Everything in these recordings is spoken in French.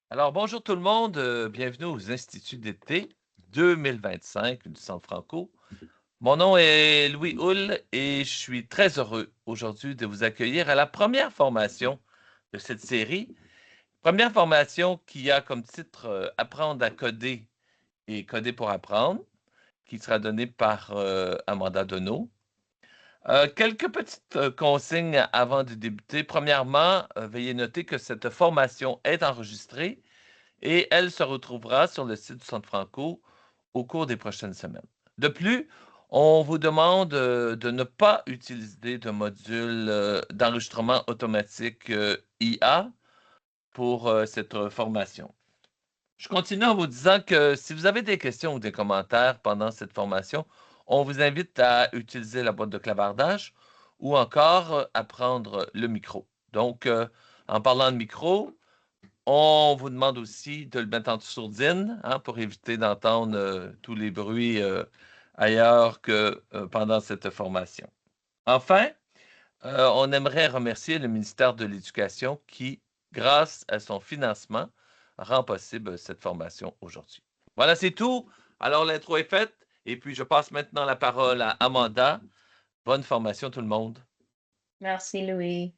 Alors, bonjour tout le monde, bienvenue aux Instituts d'été 2025 du Centre Franco. Mon nom est Louis Hull et je suis très heureux aujourd'hui de vous accueillir à la première formation de cette série. Première formation qui a comme titre Apprendre à coder et coder pour apprendre, qui sera donnée par Amanda Deneau. Quelques petites consignes avant de débuter. Premièrement, veuillez noter que cette formation est enregistrée et elle se retrouvera sur le site du Centre Franco au cours des prochaines semaines. De plus, on vous demande de ne pas utiliser de module d'enregistrement automatique IA pour cette formation. Je continue en vous disant que si vous avez des questions ou des commentaires pendant cette formation, on vous invite à utiliser la boîte de clavardage ou encore à prendre le micro. Donc, en parlant de micro, on vous demande aussi de le mettre en sourdine pour éviter d'entendre tous les bruits ailleurs que pendant cette formation. Enfin, on aimerait remercier le ministère de l'Éducation qui, grâce à son financement, rend possible cette formation aujourd'hui. Voilà, c'est tout. Alors, l'intro est faite et puis je passe maintenant la parole à Amanda. Bonne formation tout le monde. Merci, Louis.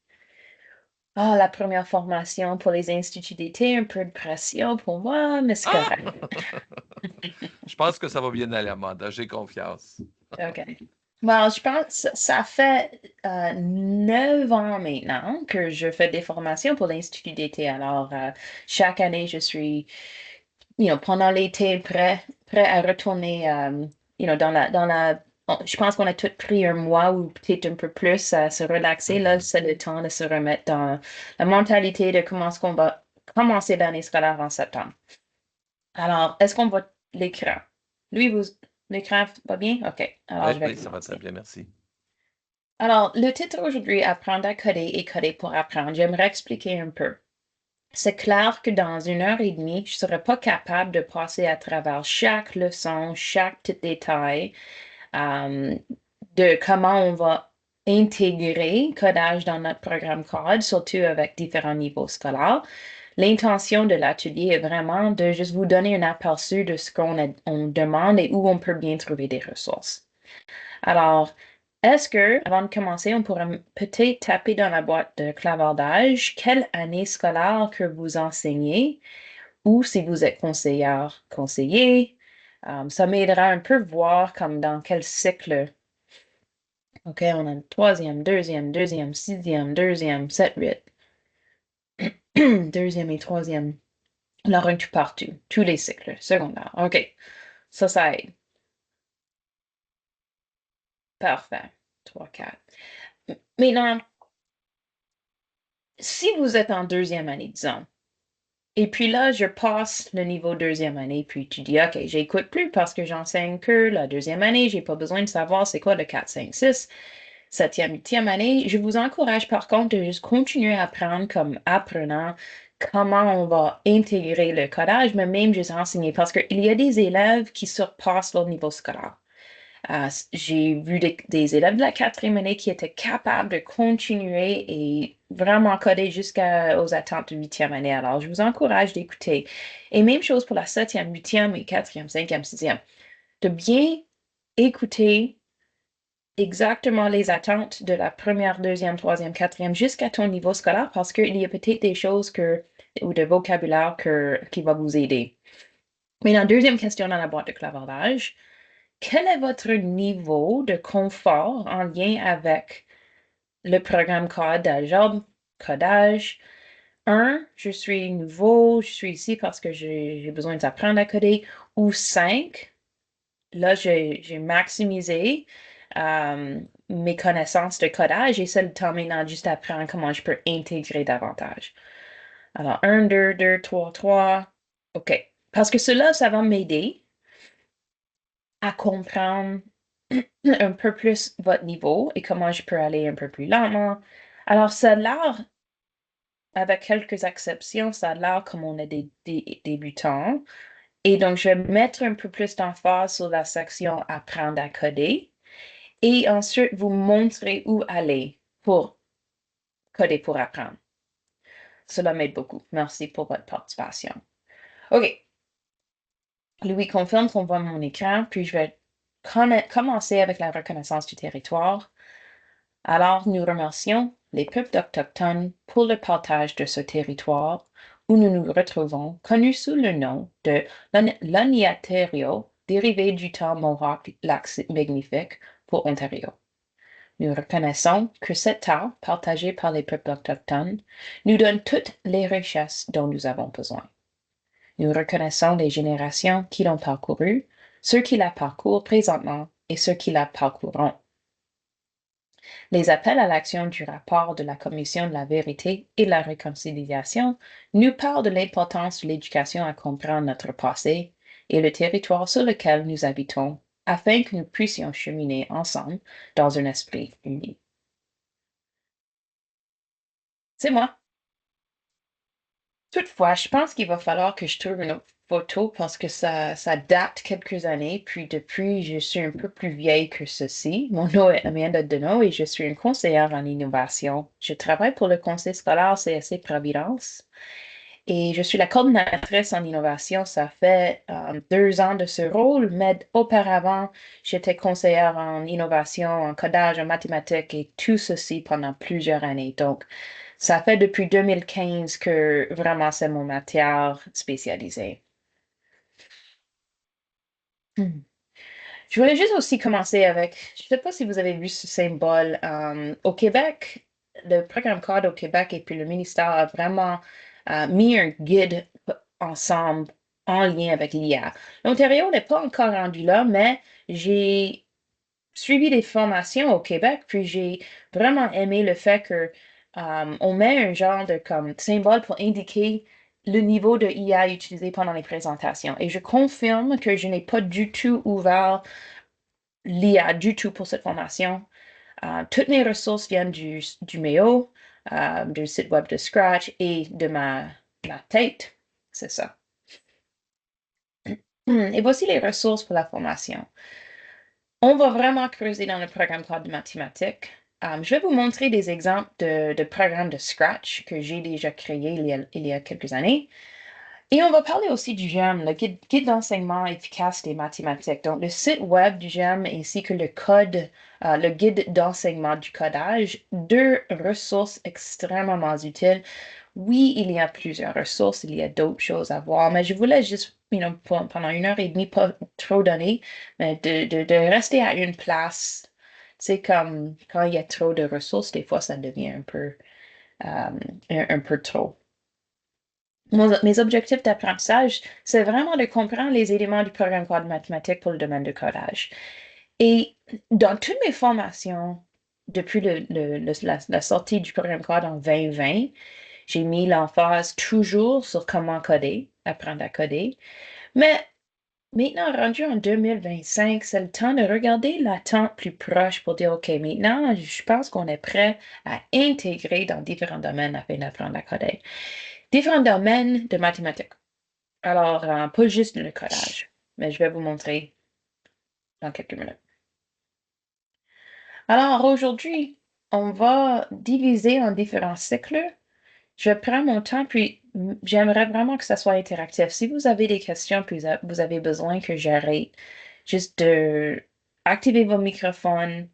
Ah, la première formation pour les instituts d'été, un peu de pression pour moi, mais c'est Ah! correct. Je pense que ça va bien aller, Amanda. J'ai confiance. OK. Bon, je pense que ça fait 9 ans maintenant que je fais des formations pour l'Institut d'été. Alors, chaque année, je suis, pendant l'été, prêt à retourner, bon, je pense qu'on a tous pris un mois ou peut-être un peu plus à se relaxer. Là, c'est le temps de se remettre dans la mentalité de comment est-ce qu'on va commencer l'année scolaire en septembre. Alors, est-ce qu'on voit l'écran? Lui, l'écran va bien? OK. Alors, Oui, je vais oui, ça va très commencer. bien, merci. Alors, le titre aujourd'hui, Apprendre à coder et coder pour apprendre. J'aimerais expliquer un peu. C'est clair que dans 1 heure et demie, je ne serai pas capable de passer à travers chaque leçon, chaque petit détail euh, de comment on va intégrer codage dans notre programme code, surtout avec différents niveaux scolaires. L'intention de l'atelier est vraiment de juste vous donner un aperçu de ce on demande et où on peut bien trouver des ressources. Alors, est-ce que, avant de commencer, on pourrait peut-être taper dans la boîte de clavardage quelle année scolaire que vous enseignez ou si vous êtes conseillère, conseiller. Ça m'aidera un peu voir comme dans quel cycle. OK, on a le troisième, deuxième, sixième, deuxième, 7, 8. Deuxième et troisième. Alors, un tout partout, tous les cycles secondaires. OK, ça aide. Parfait. 3, 4. Maintenant, si vous êtes en deuxième année, disons, et puis là, je passe le niveau deuxième année, puis tu dis, OK, j'écoute plus parce que j'enseigne que la deuxième année, j'ai pas besoin de savoir c'est quoi le 4, 5, 6, septième, huitième année. Je vous encourage par contre de juste continuer à apprendre comme apprenant comment on va intégrer le codage, mais même juste enseigner parce qu'il y a des élèves qui surpassent leur niveau scolaire. J'ai vu des élèves de la quatrième année qui étaient capables de continuer et vraiment coder jusqu'aux attentes de huitième année. Alors, je vous encourage d'écouter. Et même chose pour la septième, huitième et quatrième, cinquième, sixième. De bien écouter exactement les attentes de la première, deuxième, troisième, quatrième, jusqu'à ton niveau scolaire parce qu'il y a peut-être des choses ou de vocabulaire qui va vous aider. Mais la deuxième question dans la boîte de clavardage, quel est votre niveau de confort en lien avec le programme codage? Je suis nouveau, je suis ici parce que j'ai besoin d'apprendre à coder. Ou 5, là, j'ai maximisé mes connaissances de codage et c'est le temps maintenant juste d'apprendre comment je peux intégrer davantage. Alors, 1, 2, 2, 3, 3. OK. Parce que cela, ça va m'aider à comprendre un peu plus votre niveau et comment je peux aller un peu plus lentement. Alors, ça a l'air, avec quelques exceptions, ça a l'air comme on est des débutants. Et donc, je vais mettre un peu plus d'emphase sur la section apprendre à coder et ensuite vous montrer où aller pour coder pour apprendre. Cela m'aide beaucoup. Merci pour votre participation. OK. Louis confirme qu'on voit mon écran, puis je vais commencer avec la reconnaissance du territoire. Alors, nous remercions les peuples autochtones pour le partage de ce territoire où nous nous retrouvons, connu sous le nom de l'Oniaterio, dérivé du terme Mohawk lac magnifique pour Ontario. Nous reconnaissons que cette terre, partagée par les peuples autochtones, nous donne toutes les richesses dont nous avons besoin. Nous reconnaissons les générations qui l'ont parcourue, ceux qui la parcourent présentement et ceux qui la parcourront. Les appels à l'action du rapport de la Commission de la vérité et de la réconciliation nous parlent de l'importance de l'éducation à comprendre notre passé et le territoire sur lequel nous habitons afin que nous puissions cheminer ensemble dans un esprit uni. C'est moi. Toutefois, je pense qu'il va falloir que je trouve une autre photo parce que ça date quelques années. Puis depuis, je suis un peu plus vieille que ceci. Mon nom est Amanda Deneau et je suis une conseillère en innovation. Je travaille pour le conseil scolaire CSC Providence et je suis la coordinatrice en innovation. Ça fait 2 ans de ce rôle, mais auparavant, j'étais conseillère en innovation, en codage, en mathématiques et tout ceci pendant plusieurs années. Donc, ça fait depuis 2015 que vraiment c'est mon matière spécialisée. Hmm. Je voulais juste aussi commencer avec, je ne sais pas si vous avez vu ce symbole au Québec, le programme CODE au Québec et puis le ministère a vraiment mis un guide ensemble en lien avec l'IA. L'Ontario n'est pas encore rendu là, mais j'ai suivi des formations au Québec, puis j'ai vraiment aimé le fait que on met un genre de comme symbole pour indiquer le niveau de IA utilisé pendant les présentations. Et je confirme que je n'ai pas du tout ouvert l'IA du tout pour cette formation. Toutes mes ressources viennent du Méo, du site web de Scratch et de ma tête. C'est ça. Et voici les ressources pour la formation. On va vraiment creuser dans le programme Cloud de mathématiques. Je vais vous montrer des exemples de programmes de Scratch que j'ai déjà créés il y a quelques années. Et on va parler aussi du GEM, le guide d'enseignement efficace des mathématiques. Donc, le site web du GEM ainsi que le code, le guide d'enseignement du codage, 2 ressources extrêmement utiles. Oui, il y a plusieurs ressources, il y a d'autres choses à voir, mais je voulais juste, pendant 1 heure et demie, pas trop donner, mais de rester à une place. C'est comme quand il y a trop de ressources, des fois, ça devient un peu trop. Mes objectifs d'apprentissage, c'est vraiment de comprendre les éléments du programme Code mathématique pour le domaine de codage. Et dans toutes mes formations, depuis la sortie du programme Code en 2020, j'ai mis l'emphase toujours sur comment coder, apprendre à coder. Mais maintenant, rendu en 2025, c'est le temps de regarder l'attente plus proche pour dire, OK, maintenant, je pense qu'on est prêt à intégrer dans différents domaines afin d'apprendre à coder. Différents domaines de mathématiques. Alors, pas juste le codage, mais je vais vous montrer dans quelques minutes. Alors, aujourd'hui, on va diviser en différents cycles. Je prends mon temps, puis j'aimerais vraiment que ça soit interactif. Si vous avez des questions, puis vous avez besoin que j'arrête, juste de activer vos microphones,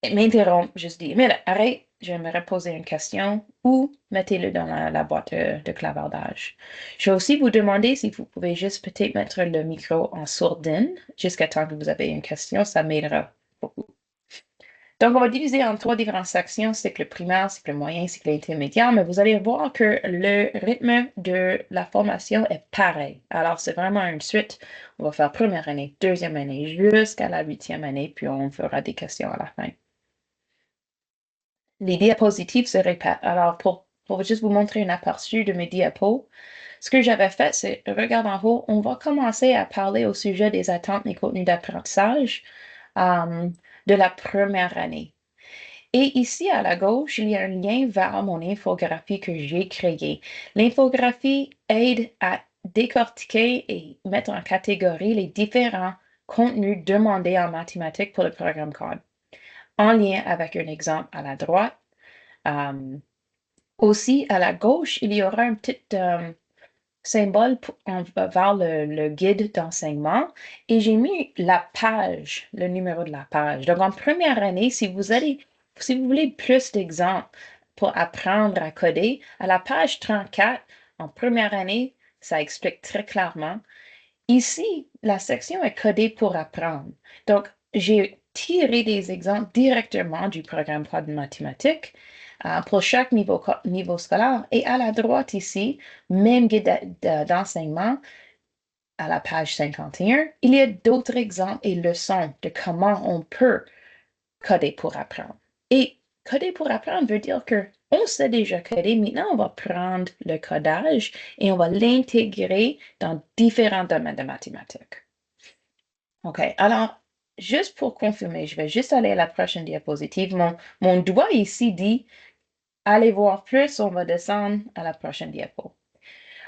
et m'interrompre, juste dire, mais là, arrête, j'aimerais poser une question ou mettez-le dans la boîte de clavardage. Je vais aussi vous demander si vous pouvez juste peut-être mettre le micro en sourdine jusqu'à temps que vous avez une question, ça m'aidera beaucoup. Donc, on va diviser en 3 différentes sections, cycle primaire, cycle moyen, cycle intermédiaire, mais vous allez voir que le rythme de la formation est pareil. Alors, c'est vraiment une suite. On va faire première année, deuxième année, jusqu'à la 8e année, puis on fera des questions à la fin. Les diapositives se répètent. Alors, pour juste vous montrer un aperçu de mes diapos, ce que j'avais fait, c'est, regarde en haut, on va commencer à parler au sujet des attentes et contenus d'apprentissage de la première année. Et ici, à la gauche, il y a un lien vers mon infographie que j'ai créée. L'infographie aide à décortiquer et mettre en catégorie les différents contenus demandés en mathématiques pour le programme CODE, en lien avec un exemple à la droite. Aussi, à la gauche, il y aura un petit symbole vers le guide d'enseignement et j'ai mis la page, le numéro de la page. Donc, en première année, si vous voulez plus d'exemples pour apprendre à coder, à la page 34, en première année, ça explique très clairement. Ici, la section est codée pour apprendre. Donc, j'ai tiré des exemples directement du programme Quad mathématiques pour chaque niveau scolaire. Et à la droite ici, même guide d'enseignement à la page 51, il y a d'autres exemples et leçons de comment on peut coder pour apprendre. Et coder pour apprendre veut dire que on sait déjà coder. Maintenant, on va prendre le codage et on va l'intégrer dans différents domaines de mathématiques. OK. Alors, juste pour confirmer, je vais juste aller à la prochaine diapositive. Mon doigt ici dit allez voir plus, on va descendre à la prochaine diapo.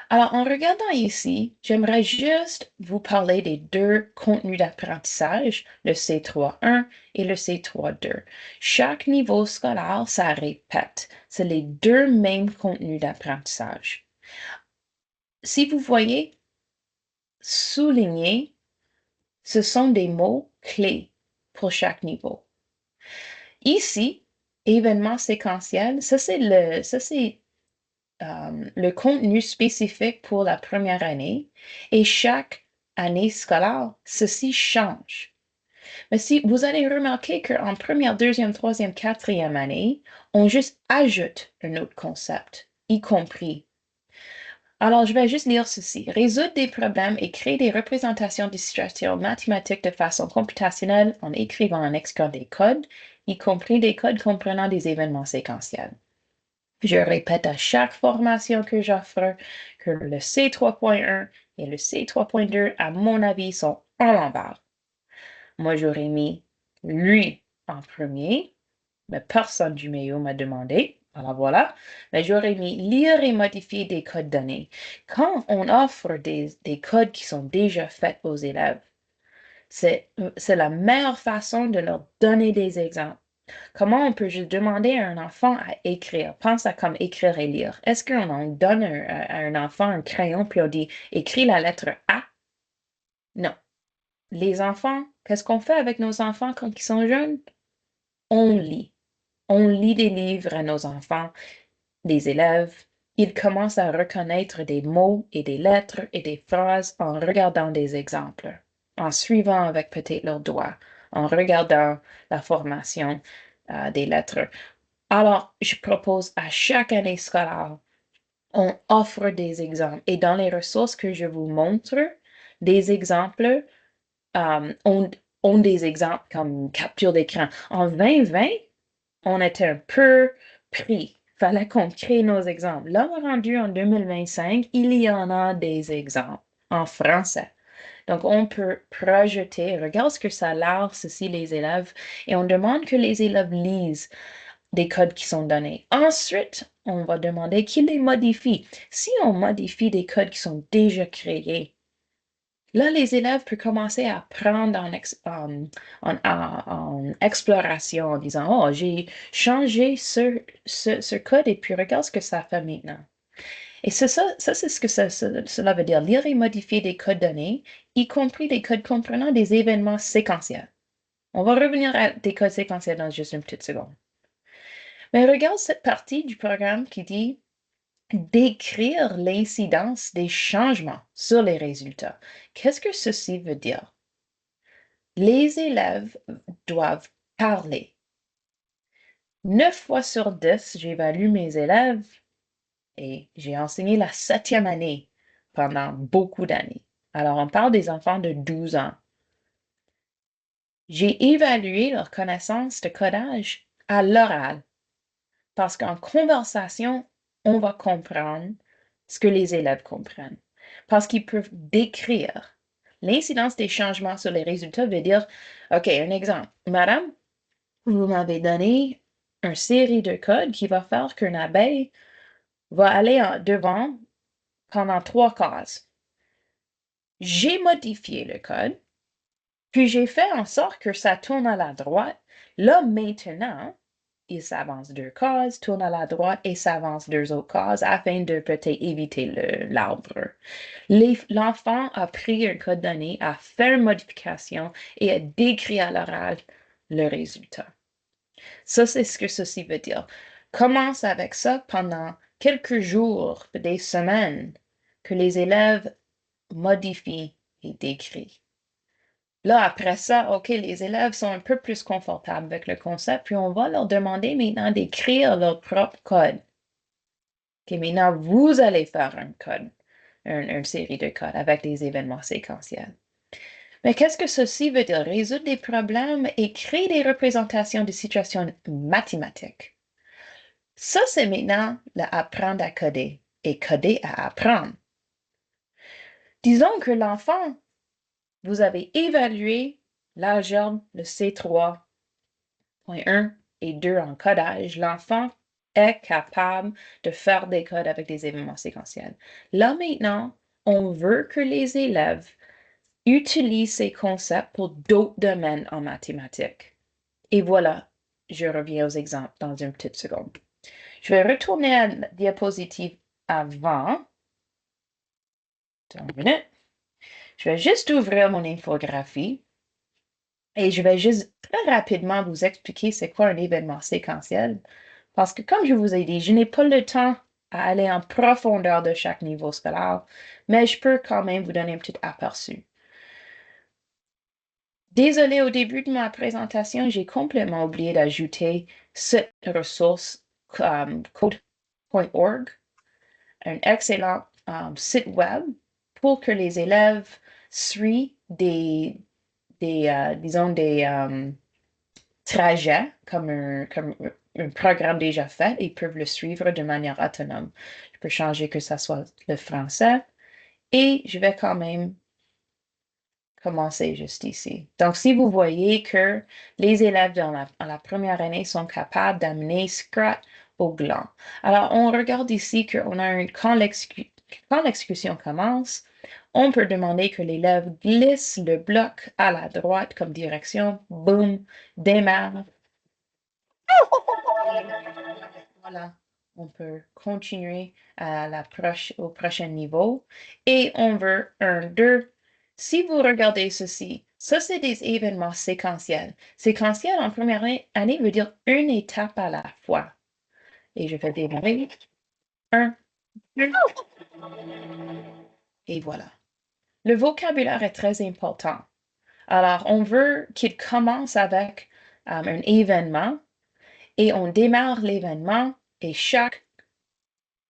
Alors, en regardant ici, j'aimerais juste vous parler des deux contenus d'apprentissage, le C3.1 et le C3.2. Chaque niveau scolaire, ça répète. C'est les deux mêmes contenus d'apprentissage. Si vous voyez, souligner, ce sont des mots clés pour chaque niveau. Ici, événement séquentiel, ça c'est le contenu spécifique pour la première année et chaque année scolaire, ceci change. Mais si vous allez remarquer qu'en première, deuxième, troisième, quatrième année, on juste ajoute un autre concept, y compris. Alors, je vais juste lire ceci. Résoudre des problèmes et créer des représentations des situations mathématiques de façon computationnelle en écrivant et en exécutant des codes, y compris des codes comprenant des événements séquentiels. Je répète à chaque formation que j'offre que le C3.1 et le C3.2, à mon avis, sont en l'envers. Moi, j'aurais mis lui en premier, mais personne du milieu m'a demandé. Alors voilà, mais j'aurais mis lire et modifier des codes donnés. Quand on offre des codes qui sont déjà faits aux élèves, c'est la meilleure façon de leur donner des exemples. Comment on peut juste demander à un enfant à écrire? Pense à comme écrire et lire. Est-ce qu'on donne à un enfant un crayon puis on dit écris la lettre A? Non. Les enfants, qu'est-ce qu'on fait avec nos enfants quand ils sont jeunes? On lit. On lit des livres à nos enfants, des élèves. Ils commencent à reconnaître des mots et des lettres et des phrases en regardant des exemples, en suivant avec peut-être leurs doigts, en regardant la formation des lettres. Alors, je propose à chaque année scolaire, on offre des exemples. Et dans les ressources que je vous montre, des exemples ont des exemples comme capture d'écran. En 2020, on était un peu pris. Fallait qu'on crée nos exemples. Là, rendu en 2025, il y en a des exemples en français. Donc, on peut projeter, regarde ce que ça a l'air, ceci, les élèves, et on demande que les élèves lisent des codes qui sont donnés. Ensuite, on va demander qui les modifie. Si on modifie des codes qui sont déjà créés, là, les élèves peuvent commencer à prendre en exploration en disant, oh, j'ai changé ce code et puis regarde ce que ça fait maintenant. Et c'est ça c'est ce que cela veut dire, lire et modifier des codes donnés, y compris des codes comprenant des événements séquentiels. On va revenir à des codes séquentiels dans juste une petite seconde. Mais regarde cette partie du programme qui dit décrire l'incidence des changements sur les résultats. Qu'est-ce que ceci veut dire? Les élèves doivent parler. 9 fois sur 10, j'évalue mes élèves et j'ai enseigné la 7e année pendant beaucoup d'années. Alors, on parle des enfants de 12 ans. J'ai évalué leur connaissance de codage à l'oral parce qu'en conversation, on va comprendre ce que les élèves comprennent. Parce qu'ils peuvent décrire. L'incidence des changements sur les résultats veut dire, OK, un exemple. Madame, vous m'avez donné une série de codes qui va faire qu'une abeille va aller devant pendant 3 cases. J'ai modifié le code, puis j'ai fait en sorte que ça tourne à la droite. Là, maintenant, il s'avance 2 cases, tourne à la droite et s'avance 2 autres cases afin de peut-être éviter l'arbre. L'enfant a pris un code donné, a fait une modification et a décrit à l'oral le résultat. Ça, c'est ce que ceci veut dire. Commence avec ça pendant quelques jours, des semaines, que les élèves modifient et décrivent. Là, après ça, OK, les élèves sont un peu plus confortables avec le concept, puis on va leur demander maintenant d'écrire leur propre code. OK, maintenant, vous allez faire un code, une série de codes avec des événements séquentiels. Mais qu'est-ce que ceci veut dire? Résoudre des problèmes et créer des représentations de situations mathématiques. Ça, c'est maintenant apprendre à coder et coder à apprendre. Disons que l'enfant, vous avez évalué l'algèbre, le C3.1 et 2 en codage. L'enfant est capable de faire des codes avec des événements séquentiels. Là maintenant, on veut que les élèves utilisent ces concepts pour d'autres domaines en mathématiques. Et voilà, je reviens aux exemples dans une petite seconde. Je vais retourner à la diapositive avant. Attends une minute. Je vais juste ouvrir mon infographie et je vais juste très rapidement vous expliquer c'est quoi un événement séquentiel. Parce que comme je vous ai dit, je n'ai pas le temps à aller en profondeur de chaque niveau scolaire, mais je peux quand même vous donner un petit aperçu. Désolée, au début de ma présentation, j'ai complètement oublié d'ajouter cette ressource code.org, un excellent site web pour que les élèves suivent disons, des trajets comme un programme déjà fait et peuvent le suivre de manière autonome. Je peux changer que ça soit le français et je vais quand même commencer juste ici. Donc, si vous voyez que les élèves dans la première année sont capables d'amener Scratch au gland. Alors, on regarde ici qu'on a quand l'exécution commence, on peut demander que l'élève glisse le bloc à la droite comme direction. Boum, démarre. Voilà, on peut continuer au prochain niveau. Et on veut un 2. Si vous regardez ceci, ça, c'est des événements séquentiels. Séquentiel en première année veut dire une étape à la fois. Et je vais démarrer. 1, 2. Et voilà. Le vocabulaire est très important. Alors, on veut qu'il commence avec un événement et on démarre l'événement et chaque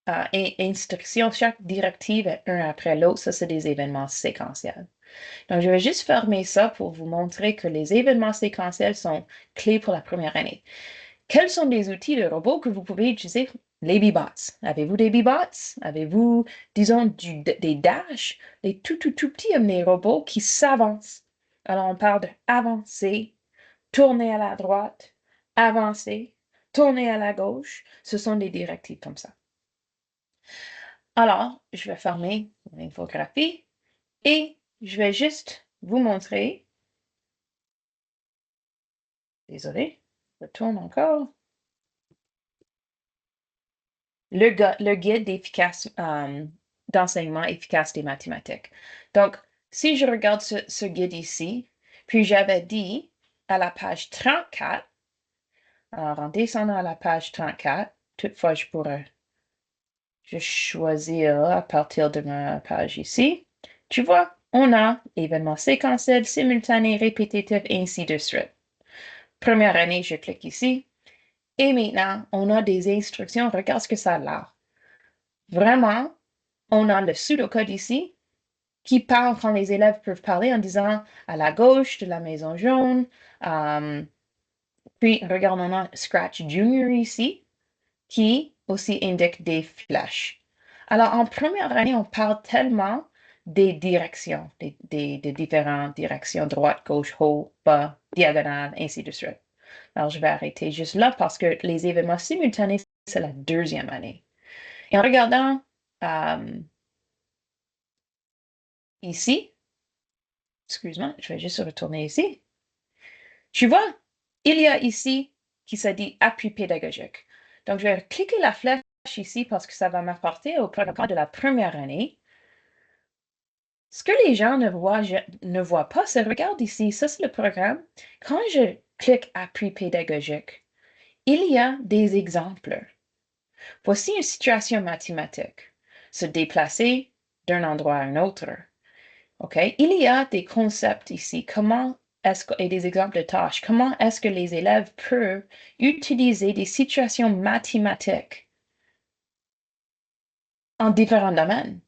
instruction, chaque directive est un après l'autre. Ça, c'est des événements séquentiels. Donc, je vais juste fermer ça pour vous montrer que les événements séquentiels sont clés pour la première année. Quels sont les outils de robot que vous pouvez utiliser? Les B-bots. Avez-vous des B-bots? Avez-vous, disons, des dash, des tout petits les robots qui s'avancent? Alors, on parle d'avancer, tourner à la droite, avancer, tourner à la gauche. Ce sont des directives comme ça. Alors, je vais fermer l'infographie et je vais juste vous montrer. Désolé, je tourne encore. Le guide d'enseignement efficace des mathématiques. Donc, si je regarde ce guide ici, puis j'avais dit à la page 34, alors en descendant à la page 34, toutefois, je pourrais juste choisir à partir de ma page ici. Tu vois, on a événements séquentiels, simultanés, répétitifs, et ainsi de suite. Première année, je clique ici. Et maintenant, on a des instructions. Regarde ce que ça a l'air. Vraiment, on a le pseudocode ici qui parle quand les élèves peuvent parler en disant à la gauche de la maison jaune. Puis, regarde, on a Scratch Junior ici qui aussi indique des flèches. Alors, en première année, on parle tellement des directions, des différentes directions, droite, gauche, haut, bas, diagonale, ainsi de suite. Alors, je vais arrêter juste là parce que les événements simultanés, c'est la deuxième année. Et en regardant ici, excuse-moi, je vais juste retourner ici. Tu vois, il y a ici qui se dit appui pédagogique. Donc, je vais cliquer la flèche ici parce que ça va m'apporter au programme de la première année. Ce que les gens ne voient pas, c'est, regarde ici, ça c'est le programme. Quand je clique appui pédagogique, il y a des exemples. Voici une situation mathématique. Se déplacer d'un endroit à un autre. OK? Il y a des concepts ici. Et des exemples de tâches. Comment est-ce que les élèves peuvent utiliser des situations mathématiques en différents domaines?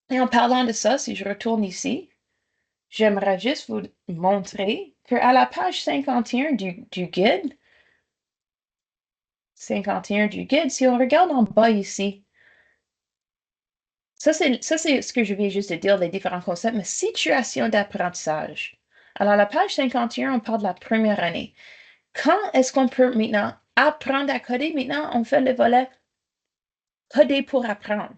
Et en parlant de ça, si je retourne ici, j'aimerais juste vous montrer qu'à la page 51 du guide, si on regarde en bas ici, ça c'est ce que je viens juste de dire, les différents concepts, mais situation d'apprentissage. Alors, à la page 51, on parle de la première année. Quand est-ce qu'on peut maintenant apprendre à coder? Maintenant, on fait le volet coder pour apprendre.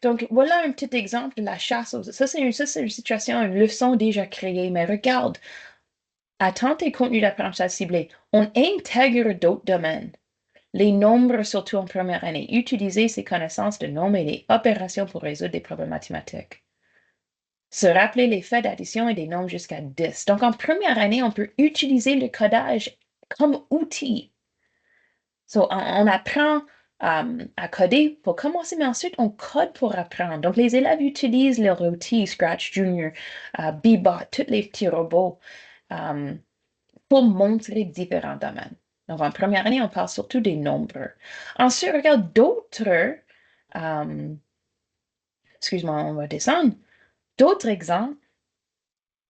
Donc, voilà un petit exemple de la chasse aux... Ça, c'est une situation, une leçon déjà créée, mais regarde, attente et contenu d'apprentissage ciblé, on intègre d'autres domaines. Les nombres, surtout en première année. Utiliser ses connaissances de nombres et des opérations pour résoudre des problèmes mathématiques. Se rappeler les faits d'addition et des nombres jusqu'à 10. Donc, en première année, on peut utiliser le codage comme outil. So, on apprend à coder pour commencer, mais ensuite, on code pour apprendre. Donc, les élèves utilisent leurs outils, Scratch Junior, Bebot, tous les petits robots, pour montrer différents domaines. Donc, en première année, on parle surtout des nombres. Ensuite, regarde d'autres, excuse-moi, on va descendre, d'autres exemples,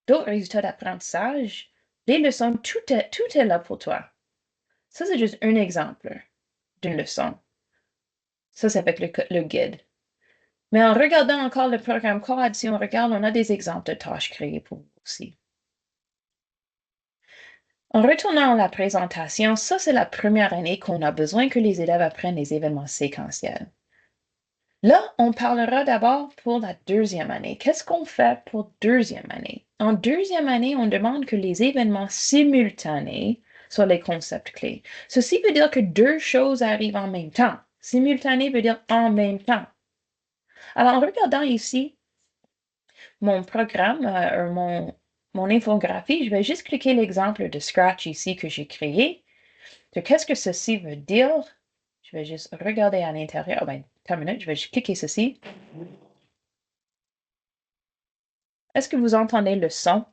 d'autres résultats d'apprentissage, des leçons, tout est là pour toi. Ça, c'est juste un exemple d'une leçon. Ça, c'est avec le guide. Mais en regardant encore le programme Code, si on regarde, on a des exemples de tâches créées pour vous aussi. En retournant à la présentation, ça, c'est la première année qu'on a besoin que les élèves apprennent les événements séquentiels. Là, on parlera d'abord pour la deuxième année. Qu'est-ce qu'on fait pour deuxième année? En deuxième année, on demande que les événements simultanés soient les concepts clés. Ceci veut dire que deux choses arrivent en même temps. Simultané veut dire en même temps. Alors, en regardant ici mon programme, mon infographie, je vais juste cliquer l'exemple de Scratch ici que j'ai créé. Donc, qu'est-ce que ceci veut dire? Je vais juste regarder à l'intérieur. Oh ben, attends une minute, je vais juste cliquer ceci. Est-ce que vous entendez le son?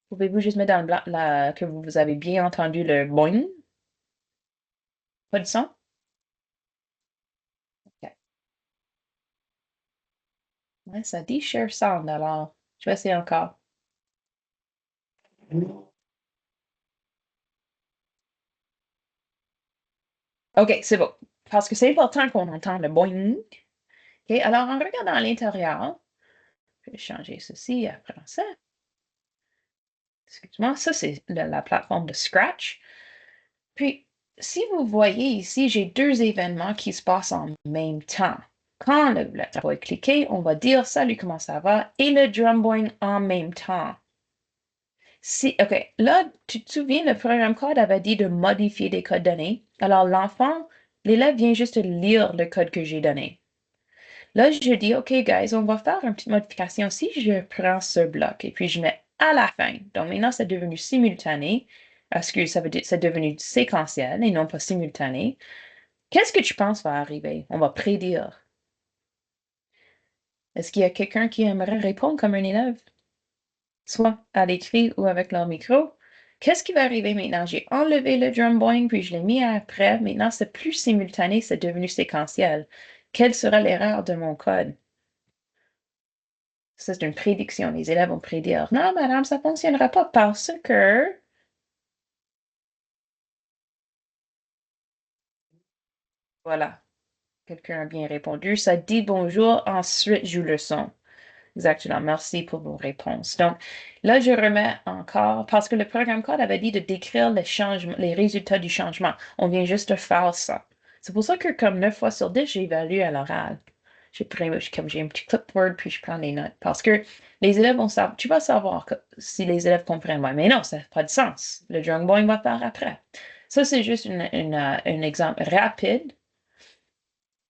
Pouvez-vous juste mettre dans le blanc que vous avez bien entendu le boing? Pas de son? OK. Ouais, ça dit share sound, alors je vais essayer encore. OK, c'est bon. Parce que c'est important qu'on entende le boing. OK, alors en regardant à l'intérieur, je vais changer ceci à français. Excuse-moi, ça c'est la plateforme de Scratch. Puis, si vous voyez ici, j'ai deux événements qui se passent en même temps. Quand le va est cliqué, on va dire salut, comment ça va, et le drum boing en même temps. OK, là, tu te souviens, le programme code avait dit de modifier des codes donnés. Alors, l'élève vient juste lire le code que j'ai donné. Là, je dis, OK, guys, on va faire une petite modification. Si je prends ce bloc et puis je mets à la fin, donc maintenant c'est devenu simultané, parce que ça veut dire c'est devenu séquentiel et non pas simultané. Qu'est-ce que tu penses va arriver? On va prédire. Est-ce qu'il y a quelqu'un qui aimerait répondre comme un élève? Soit à l'écrit ou avec leur micro? Qu'est-ce qui va arriver maintenant? J'ai enlevé le drum boing, puis je l'ai mis après. Maintenant, c'est plus simultané, c'est devenu séquentiel. Quelle sera l'erreur de mon code? Ça, c'est une prédiction. Les élèves vont prédire, non, madame, ça ne fonctionnera pas parce que... Voilà, quelqu'un a bien répondu. Ça dit bonjour, ensuite joue le son. Exactement. Merci pour vos réponses. Donc, là, je remets encore, parce que le programme code avait dit de décrire les résultats du changement. On vient juste de faire ça. C'est pour ça que, comme 9 fois sur 10, j'ai évalué à l'oral. comme j'ai un petit clipboard, puis je prends des notes. Parce que les élèves vont savoir, tu vas savoir si les élèves comprennent moi. Mais non, ça n'a pas de sens. Le drawing board va faire après. Ça, c'est juste un exemple rapide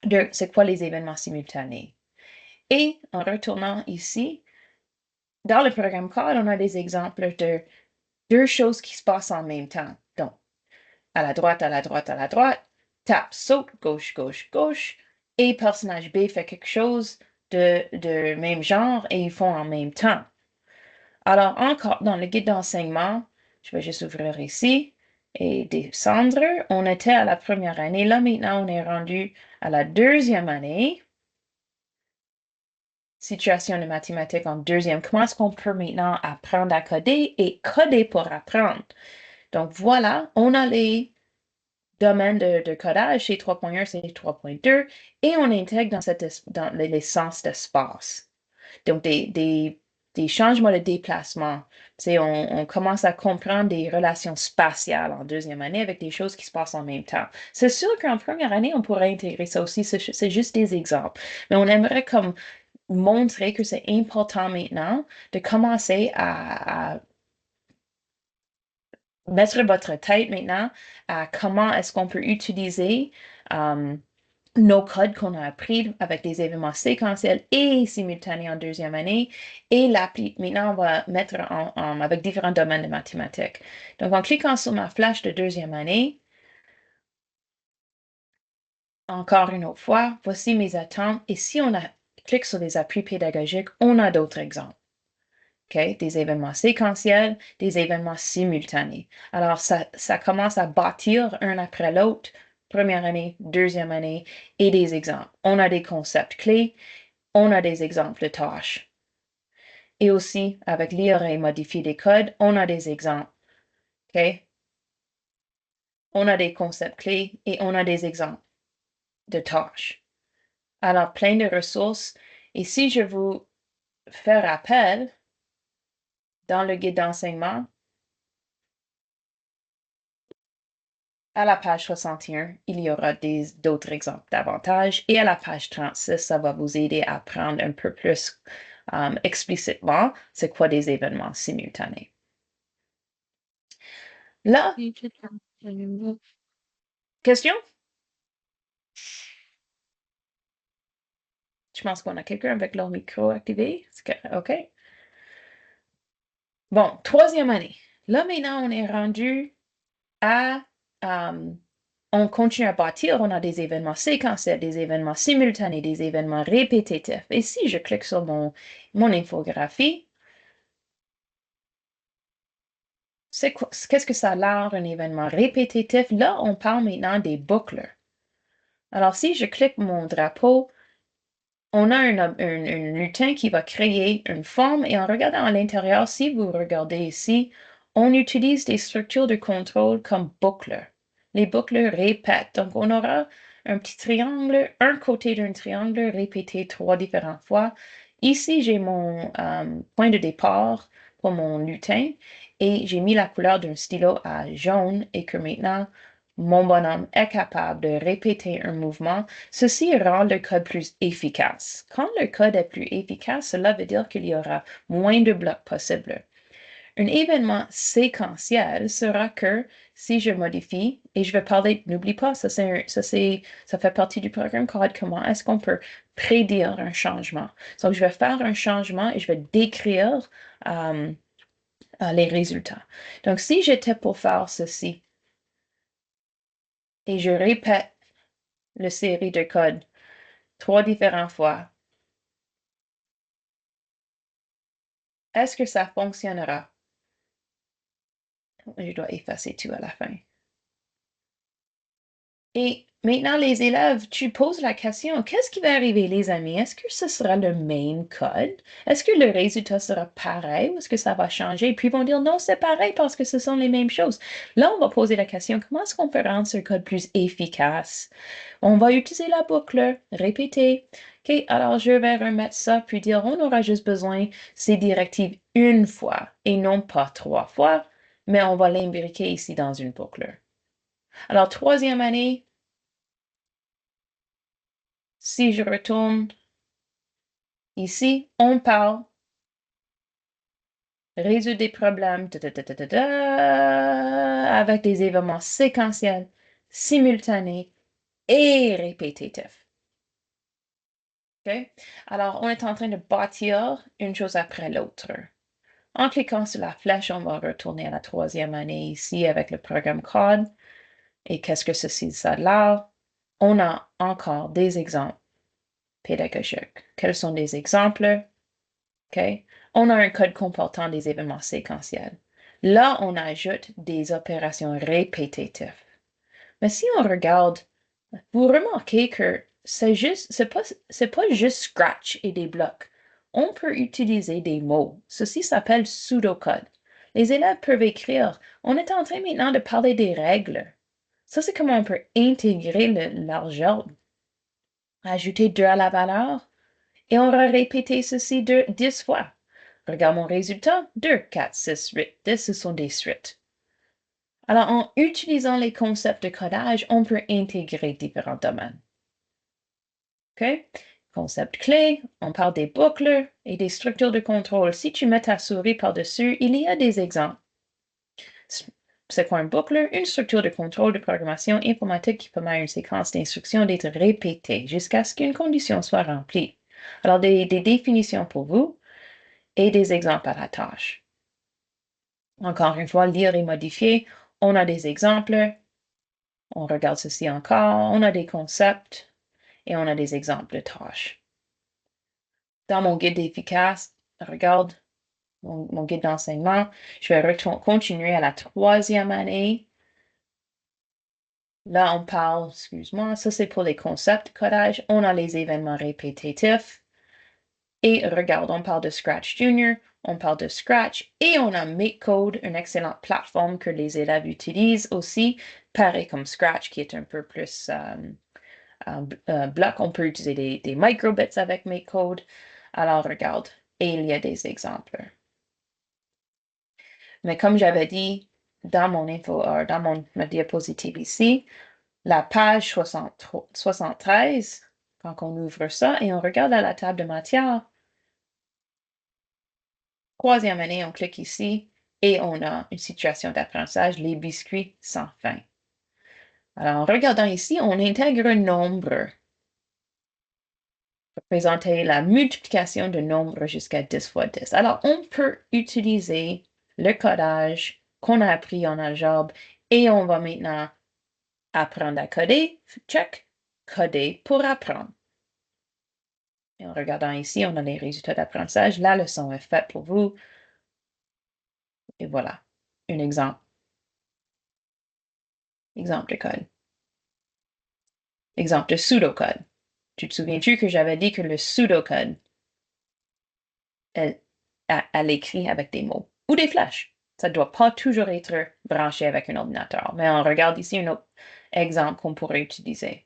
de c'est quoi les événements simultanés. Et en retournant ici, dans le programme code, on a des exemples de deux choses qui se passent en même temps. Donc, à la droite, à la droite, à la droite, tape, saute, gauche, gauche, gauche, et personnage B fait quelque chose de même genre et ils font en même temps. Alors, encore dans le guide d'enseignement, je vais juste ouvrir ici et descendre. On était à la première année. Là, maintenant, on est rendu à la deuxième année. Situation de mathématiques en deuxième. Comment est-ce qu'on peut maintenant apprendre à coder et coder pour apprendre? Donc, voilà, on a les domaines de codage, c'est 3.1, c'est 3.2, et on intègre dans les sens d'espace. Donc, des changements de déplacement. On commence à comprendre des relations spatiales en deuxième année avec des choses qui se passent en même temps. C'est sûr qu'en première année, on pourrait intégrer ça aussi. C'est juste des exemples. Mais on aimerait comme montrer que c'est important maintenant de commencer à mettre votre tête maintenant à comment est-ce qu'on peut utiliser nos codes qu'on a appris avec des événements séquentiels et simultanés en deuxième année et maintenant on va mettre avec différents domaines de mathématiques. Donc en cliquant sur ma flèche de deuxième année, encore une autre fois, voici mes attentes et si on clique sur les appuis pédagogiques, on a d'autres exemples. Okay? Des événements séquentiels, des événements simultanés. Alors, ça commence à bâtir un après l'autre, première année, deuxième année, et des exemples. On a des concepts clés, on a des exemples de tâches. Et aussi, avec lire et modifier des codes, on a des exemples. Okay? On a des concepts clés et on a des exemples de tâches. Alors, plein de ressources. Et si je vous fais rappel, dans le guide d'enseignement, à la page 61, il y aura d'autres exemples davantage. Et à la page 36, ça va vous aider à apprendre un peu plus explicitement c'est quoi des événements simultanés. Là, question? Je pense qu'on a quelqu'un avec leur micro activé. OK. Bon, troisième année. Là, maintenant, on est rendu à on continue à bâtir, on a des événements séquentiels, des événements simultanés, des événements répétitifs. Et si je clique sur mon infographie, qu'est-ce que ça a l'air un événement répétitif? Là, on parle maintenant des boucles. Alors, si je clique mon drapeau, on a un lutin qui va créer une forme et en regardant à l'intérieur, si vous regardez ici, on utilise des structures de contrôle comme boucles. Les boucles répètent. Donc, on aura un petit triangle, un côté d'un triangle répété 3 différentes fois. Ici, j'ai mon point de départ pour mon lutin et j'ai mis la couleur d'un stylo à jaune et que maintenant, mon bonhomme est capable de répéter un mouvement. Ceci rend le code plus efficace. Quand le code est plus efficace, cela veut dire qu'il y aura moins de blocs possibles. Un événement séquentiel sera que si je modifie, et je vais parler, n'oublie pas, ça fait partie du programme code, comment est-ce qu'on peut prédire un changement. Donc, je vais faire un changement et je vais décrire les résultats. Donc, si j'étais pour faire ceci, et je répète la série de codes 3 différentes fois, est-ce que ça fonctionnera? Je dois effacer tout à la fin. Et maintenant, les élèves, tu poses la question, qu'est-ce qui va arriver, les amis? Est-ce que ce sera le même code? Est-ce que le résultat sera pareil ou est-ce que ça va changer? Et puis ils vont dire, non, c'est pareil parce que ce sont les mêmes choses. Là, on va poser la question, comment est-ce qu'on peut rendre ce code plus efficace? On va utiliser la boucle, répéter. OK, alors je vais remettre ça, puis dire, on aura juste besoin de ces directives une fois et non pas 3 fois, mais on va l'imbriquer ici dans une boucle. Alors, troisième année, si je retourne Ici, on parle résoudre des problèmes avec des événements séquentiels, simultanés et répétitifs. OK? Alors, on est en train de bâtir une chose après l'autre. En cliquant sur la flèche, on va retourner à la troisième année ici avec le programme COD. Et qu'est-ce que ceci, ça là? On a encore des exemples pédagogiques. Quels sont les exemples? OK? On a un code comportant des événements séquentiels. Là, on ajoute des opérations répétitives. Mais si on regarde, vous remarquez que c'est pas juste Scratch et des blocs. On peut utiliser des mots. Ceci s'appelle pseudocode. Les élèves peuvent écrire. On est en train maintenant de parler des règles. Ça, c'est comment on peut intégrer l'algèbre. Ajouter 2 à la valeur. Et on va répéter ceci 10 fois. Regarde mon résultat. 2, 4, 6, 8, 10, ce sont des suites. Alors, en utilisant les concepts de codage, on peut intégrer différents domaines. OK? Concept clé, on parle des boucles et des structures de contrôle. Si tu mets ta souris par-dessus, il y a des exemples. C'est quoi une boucle? Une structure de contrôle de programmation informatique qui permet à une séquence d'instructions d'être répétée jusqu'à ce qu'une condition soit remplie. Alors, des définitions pour vous et des exemples à la tâche. Encore une fois, lire et modifier. On a des exemples. On regarde ceci encore. On a des concepts et on a des exemples de tâches. Dans mon guide efficace, regarde mon guide d'enseignement. Je vais continuer à la troisième année. Là, on parle, excuse-moi, ça c'est pour les concepts de codage. On a les événements répétitifs. Et regarde, on parle de Scratch Junior, on parle de Scratch et on a MakeCode, une excellente plateforme que les élèves utilisent aussi, pareil comme Scratch qui est un peu plus bloc. On peut utiliser des microbits avec MakeCode. Alors, regarde, et il y a des exemples. Mais comme j'avais dit dans mon ma diapositive ici, la page 73, quand on ouvre ça et on regarde à la table de matière, troisième année, on clique ici et on a une situation d'apprentissage, les biscuits sans fin. Alors, en regardant ici, on intègre un nombre. Représenter la multiplication de nombres jusqu'à 10 fois 10. Alors, on peut utiliser le codage qu'on a appris en algèbre et on va maintenant apprendre à coder. Check. Coder pour apprendre. Et en regardant ici, on a les résultats d'apprentissage. La leçon est faite pour vous. Et voilà, un exemple. Exemple de code. Exemple de pseudocode. Tu te souviens-tu que j'avais dit que le pseudocode, elle écrit avec des mots ou des flèches. Ça ne doit pas toujours être branché avec un ordinateur. Mais on regarde ici un autre exemple qu'on pourrait utiliser.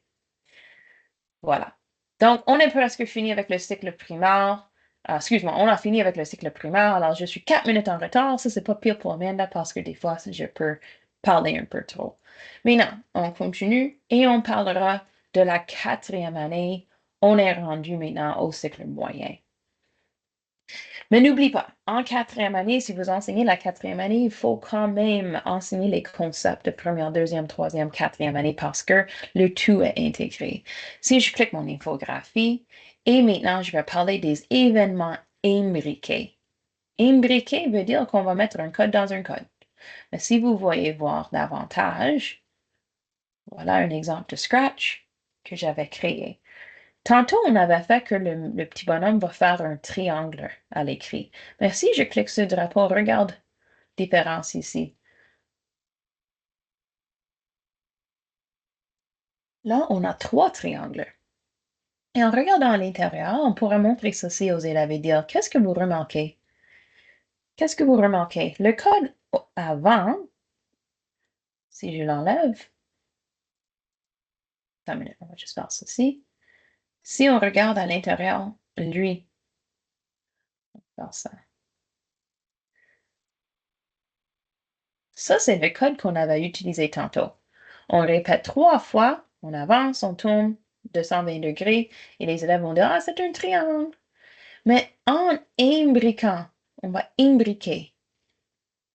Voilà. Donc, on est presque fini avec le cycle primaire. Excuse-moi, on a fini avec le cycle primaire. Alors, je suis 4 minutes en retard. Ça, c'est pas pire pour Amanda parce que des fois, je peux parler un peu trop. Maintenant, on continue et on parlera de la quatrième année. On est rendu maintenant au cycle moyen. Mais n'oublie pas, en quatrième année, si vous enseignez la quatrième année, il faut quand même enseigner les concepts de première, deuxième, troisième, quatrième année parce que le tout est intégré. Si je clique mon infographie, et maintenant je vais parler des événements imbriqués. Imbriqué veut dire qu'on va mettre un code dans un code. Mais si vous voyez voir davantage, voilà un exemple de Scratch que j'avais créé. Tantôt, on avait fait que le petit bonhomme va faire un triangle à l'écrit. Mais si je clique sur le drapeau, regarde, différence ici. Là, on a 3 triangles. Et en regardant à l'intérieur, on pourrait montrer ceci aux élèves et dire, qu'est-ce que vous remarquez? Qu'est-ce que vous remarquez? Le code avant, si je l'enlève, attends une minute, on va juste faire ceci. Si on regarde à l'intérieur, lui, on va faire ça. Ça, c'est le code qu'on avait utilisé tantôt. On répète 3 fois, on avance, on tourne 220 degrés et les élèves vont dire, ah, c'est un triangle. Mais en imbriquant, on va imbriquer.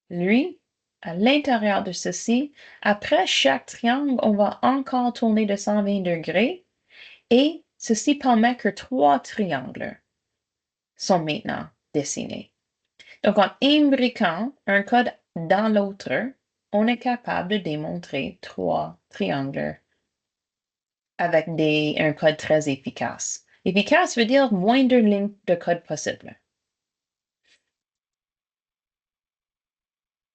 Lui, à l'intérieur de ceci, après chaque triangle, on va encore tourner de 120 degrés et ceci permet que 3 triangles sont maintenant dessinés. Donc, en imbriquant un code dans l'autre, on est capable de démontrer 3 triangles avec un code très efficace. Efficace veut dire moins de lignes de code possible.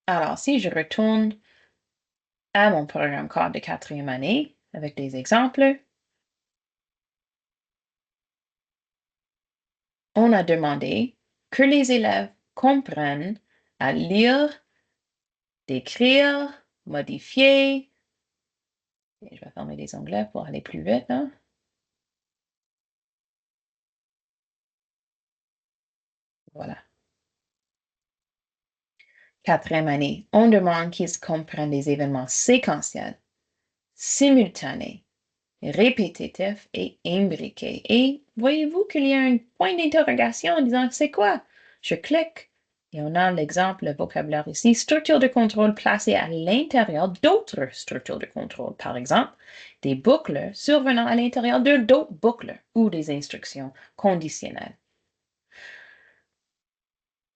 Alors, si je retourne à mon programme code de 4e année avec des exemples, on a demandé que les élèves comprennent à lire, d'écrire, modifier. Et je vais fermer les onglets pour aller plus vite. Hein? Voilà. 4e année, on demande qu'ils comprennent les événements séquentiels, simultanés, répétitifs et imbriqués. Et voyez-vous qu'il y a un point d'interrogation en disant c'est quoi? Je clique et on a l'exemple, le vocabulaire ici, structure de contrôle placée à l'intérieur d'autres structures de contrôle. Par exemple, des boucles survenant à l'intérieur de d'autres boucles ou des instructions conditionnelles.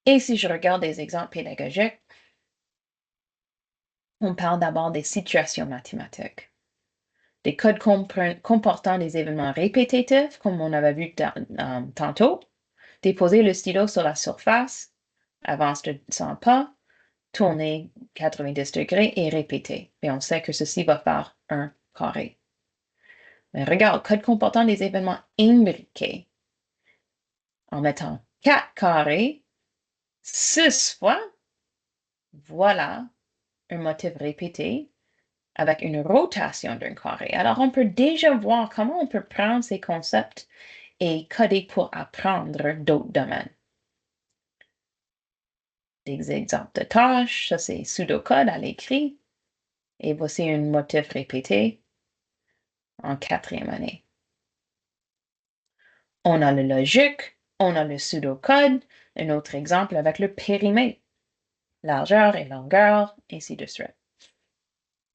Et si je regarde des exemples pédagogiques, on parle d'abord des situations mathématiques, des codes comportant des événements répétitifs, comme on avait vu tantôt, déposer le stylo sur la surface, avance de 100 pas, tourner 90 degrés et répéter. Et on sait que ceci va faire un carré. Mais regarde, code comportant des événements imbriqués. En mettant 4 carrés, 6 fois, voilà un motif répété avec une rotation d'un carré. Alors, on peut déjà voir comment on peut prendre ces concepts et coder pour apprendre d'autres domaines. Des exemples de tâches, ça c'est pseudocode à l'écrit. Et voici un motif répété en 4e année. On a le logique, on a le pseudocode, un autre exemple avec le périmètre, largeur et longueur, ainsi de suite.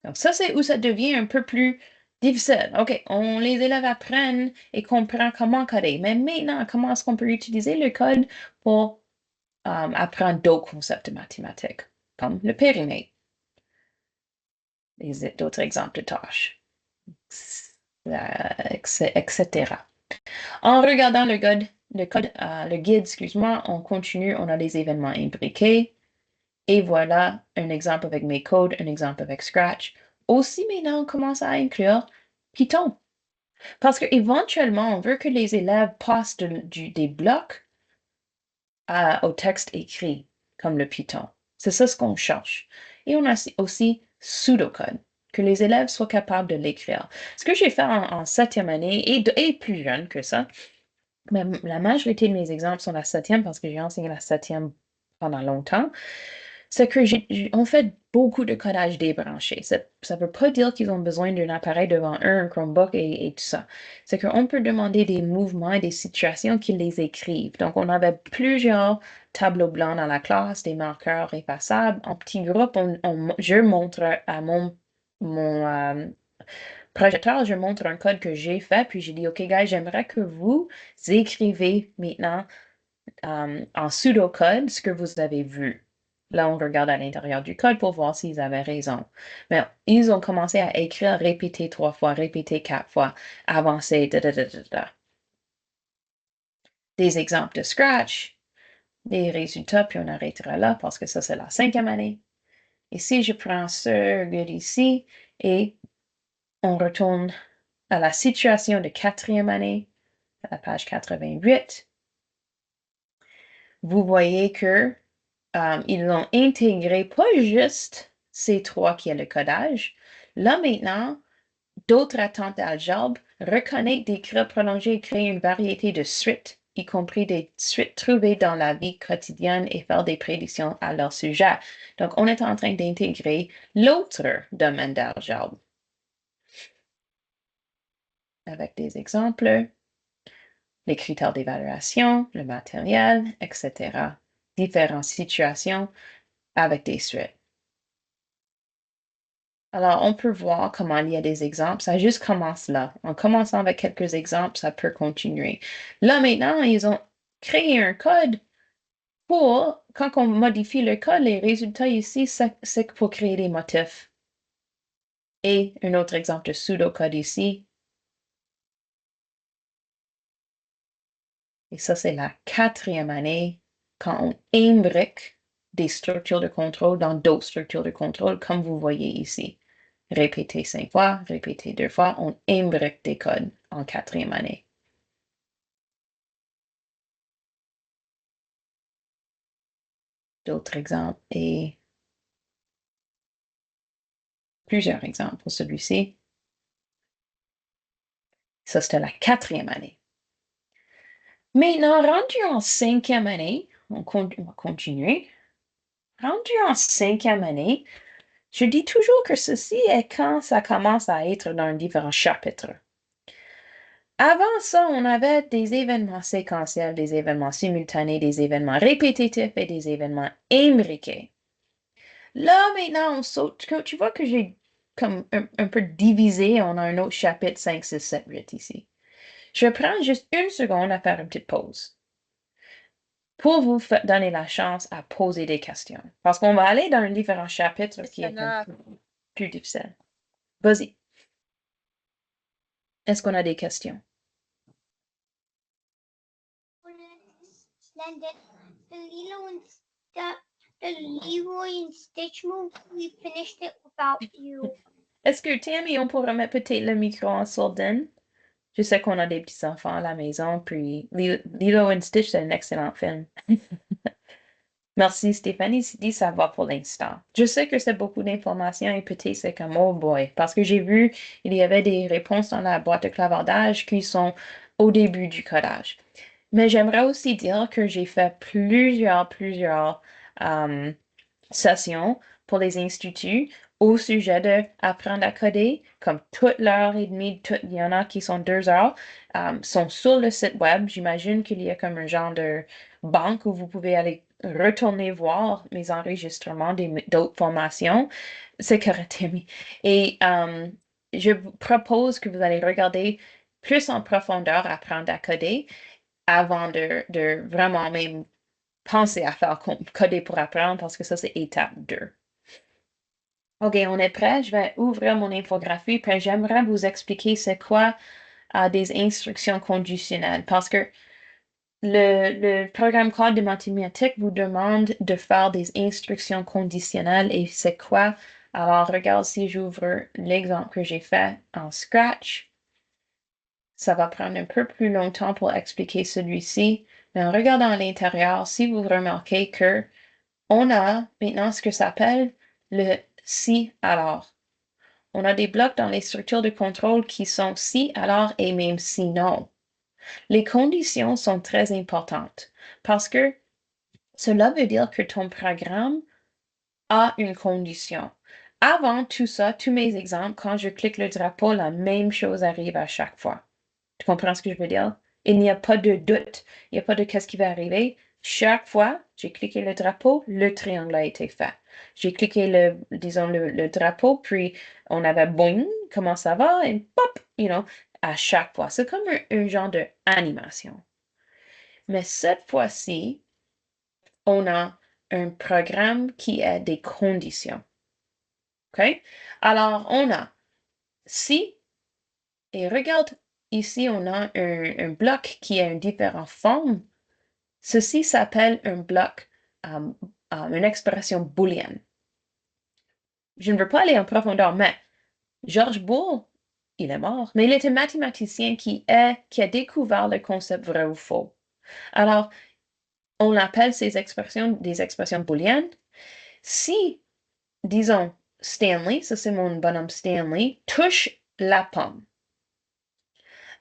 Donc ça, c'est où ça devient un peu plus difficile. OK, les élèves apprennent et comprennent comment coder. Mais maintenant, comment est-ce qu'on peut utiliser le code pour apprendre d'autres concepts mathématiques, comme le périmètre, d'autres exemples de tâches, etc. En regardant le guide, excuse-moi, on continue, on a les événements imbriqués. Et voilà un exemple avec mes codes, un exemple avec Scratch. Aussi, maintenant, on commence à inclure Python. Parce qu'éventuellement, on veut que les élèves passent des blocs au texte écrit, comme le Python. C'est ça ce qu'on cherche. Et on a aussi pseudocode, que les élèves soient capables de l'écrire. Ce que j'ai fait en 7e année, et plus jeune que ça, mais la majorité de mes exemples sont la 7e parce que j'ai enseigné la 7e pendant longtemps, c'est que on fait beaucoup de codage débranché. Ça ne veut pas dire qu'ils ont besoin d'un appareil devant eux, un Chromebook et tout ça. C'est qu'on peut demander des mouvements et des situations qu'ils les écrivent. Donc, on avait plusieurs tableaux blancs dans la classe, des marqueurs effaçables. En petit groupe, je montre à mon projecteur, je montre un code que j'ai fait, puis j'ai dit, OK, guys, j'aimerais que vous écrivez maintenant en pseudocode ce que vous avez vu. Là, on regarde à l'intérieur du code pour voir s'ils avaient raison. Mais ils ont commencé à écrire, répéter 3 fois, répéter 4 fois, avancer, Des exemples de Scratch, des résultats, puis on arrêtera là parce que ça, c'est la 5e année. Et si je prends ce guide ici et on retourne à la situation de 4e année, à la page 88, vous voyez que ils ont intégré pas juste ces 3 qui est le codage. Là maintenant, d'autres attentes d'algèbre, reconnaître des creux prolongés et créer une variété de suites, y compris des suites trouvées dans la vie quotidienne et faire des prédictions à leur sujet. Donc, on est en train d'intégrer l'autre domaine d'algèbre. Avec des exemples. les critères d'évaluation, le matériel, etc. Différentes situations avec des threads. Alors, on peut voir comment il y a des exemples. Ça juste commence là. En commençant avec quelques exemples, ça peut continuer. Là, maintenant, ils ont créé un code pour, quand on modifie le code, les résultats ici, c'est pour créer des motifs. Et un autre exemple de pseudocode ici. Et ça, c'est la 4e année quand on imbrique des structures de contrôle dans d'autres structures de contrôle, comme vous voyez ici. Répéter 5 fois, répéter 2 fois, on imbrique des codes en 4e année. D'autres exemples et plusieurs exemples pour celui-ci. Ça, c'était la 4e année. Maintenant, rendu en 5e année, on va continuer. Rendu en 5e année, je dis toujours que ceci est quand ça commence à être dans différents chapitres. Avant ça, on avait des événements séquentiels, des événements simultanés, des événements répétitifs et des événements imbriqués. Là, maintenant, on saute. Tu vois que j'ai comme un peu divisé. On a un autre chapitre 5, 6, 7, 8 ici. Je vais prendre juste une seconde à faire une petite pause pour vous donner la chance à poser des questions. Parce qu'on va aller dans un différent chapitre qui est un peu plus difficile. Vas-y. Est-ce qu'on a des questions? The Leroy and Stitch move, we finished it without you. Est-ce que Tammy, on pourrait mettre peut-être le micro en sourdine? Je sais qu'on a des petits enfants à la maison, puis Lilo and Stitch, c'est un excellent film. Merci Stéphanie, dit ça va pour l'instant. Je sais que c'est beaucoup d'informations et peut-être c'est comme oh boy, parce que j'ai vu il y avait des réponses dans la boîte de clavardage qui sont au début du codage. Mais j'aimerais aussi dire que j'ai fait plusieurs sessions pour les instituts au sujet d'apprendre à coder, comme toute l'heure et demie, il y en a qui sont 2 heures, sont sur le site web. J'imagine qu'il y a comme un genre de banque où vous pouvez aller retourner voir mes enregistrements d'autres formations. C'est correct, Tammy. Et je vous propose que vous allez regarder plus en profondeur apprendre à coder avant de vraiment même penser à faire coder pour apprendre parce que ça, c'est étape 2. OK, on est prêt? Je vais ouvrir mon infographie, puis j'aimerais vous expliquer c'est quoi des instructions conditionnelles parce que le programme code de mathématiques vous demande de faire des instructions conditionnelles et c'est quoi? Alors, regarde si j'ouvre l'exemple que j'ai fait en Scratch. Ça va prendre un peu plus longtemps pour expliquer celui-ci, mais en regardant à l'intérieur, si vous remarquez que on a maintenant ce que s'appelle le si alors. On a des blocs dans les structures de contrôle qui sont si alors et même sinon. Les conditions sont très importantes parce que cela veut dire que ton programme a une condition. Avant tout ça, tous mes exemples, quand je clique le drapeau, la même chose arrive à chaque fois. Tu comprends ce que je veux dire? Il n'y a pas de doute. Il n'y a pas de qu'est-ce qui va arriver. Chaque fois, j'ai cliqué le drapeau, le triangle a été fait. J'ai cliqué le drapeau, puis on avait boing, comment ça va, et pop, à chaque fois. C'est comme un genre d'animation. Mais cette fois-ci, on a un programme qui a des conditions. OK? Alors, on a si, et regarde, ici, on a un bloc qui a une différente forme. Ceci s'appelle un bloc, une expression booléenne. Je ne veux pas aller en profondeur, mais Georges Boole, il est mort, mais il était mathématicien qui a découvert le concept vrai ou faux. Alors, on appelle ces expressions des expressions booléennes. Si, disons, Stanley, ça c'est mon bonhomme Stanley, touche la pomme.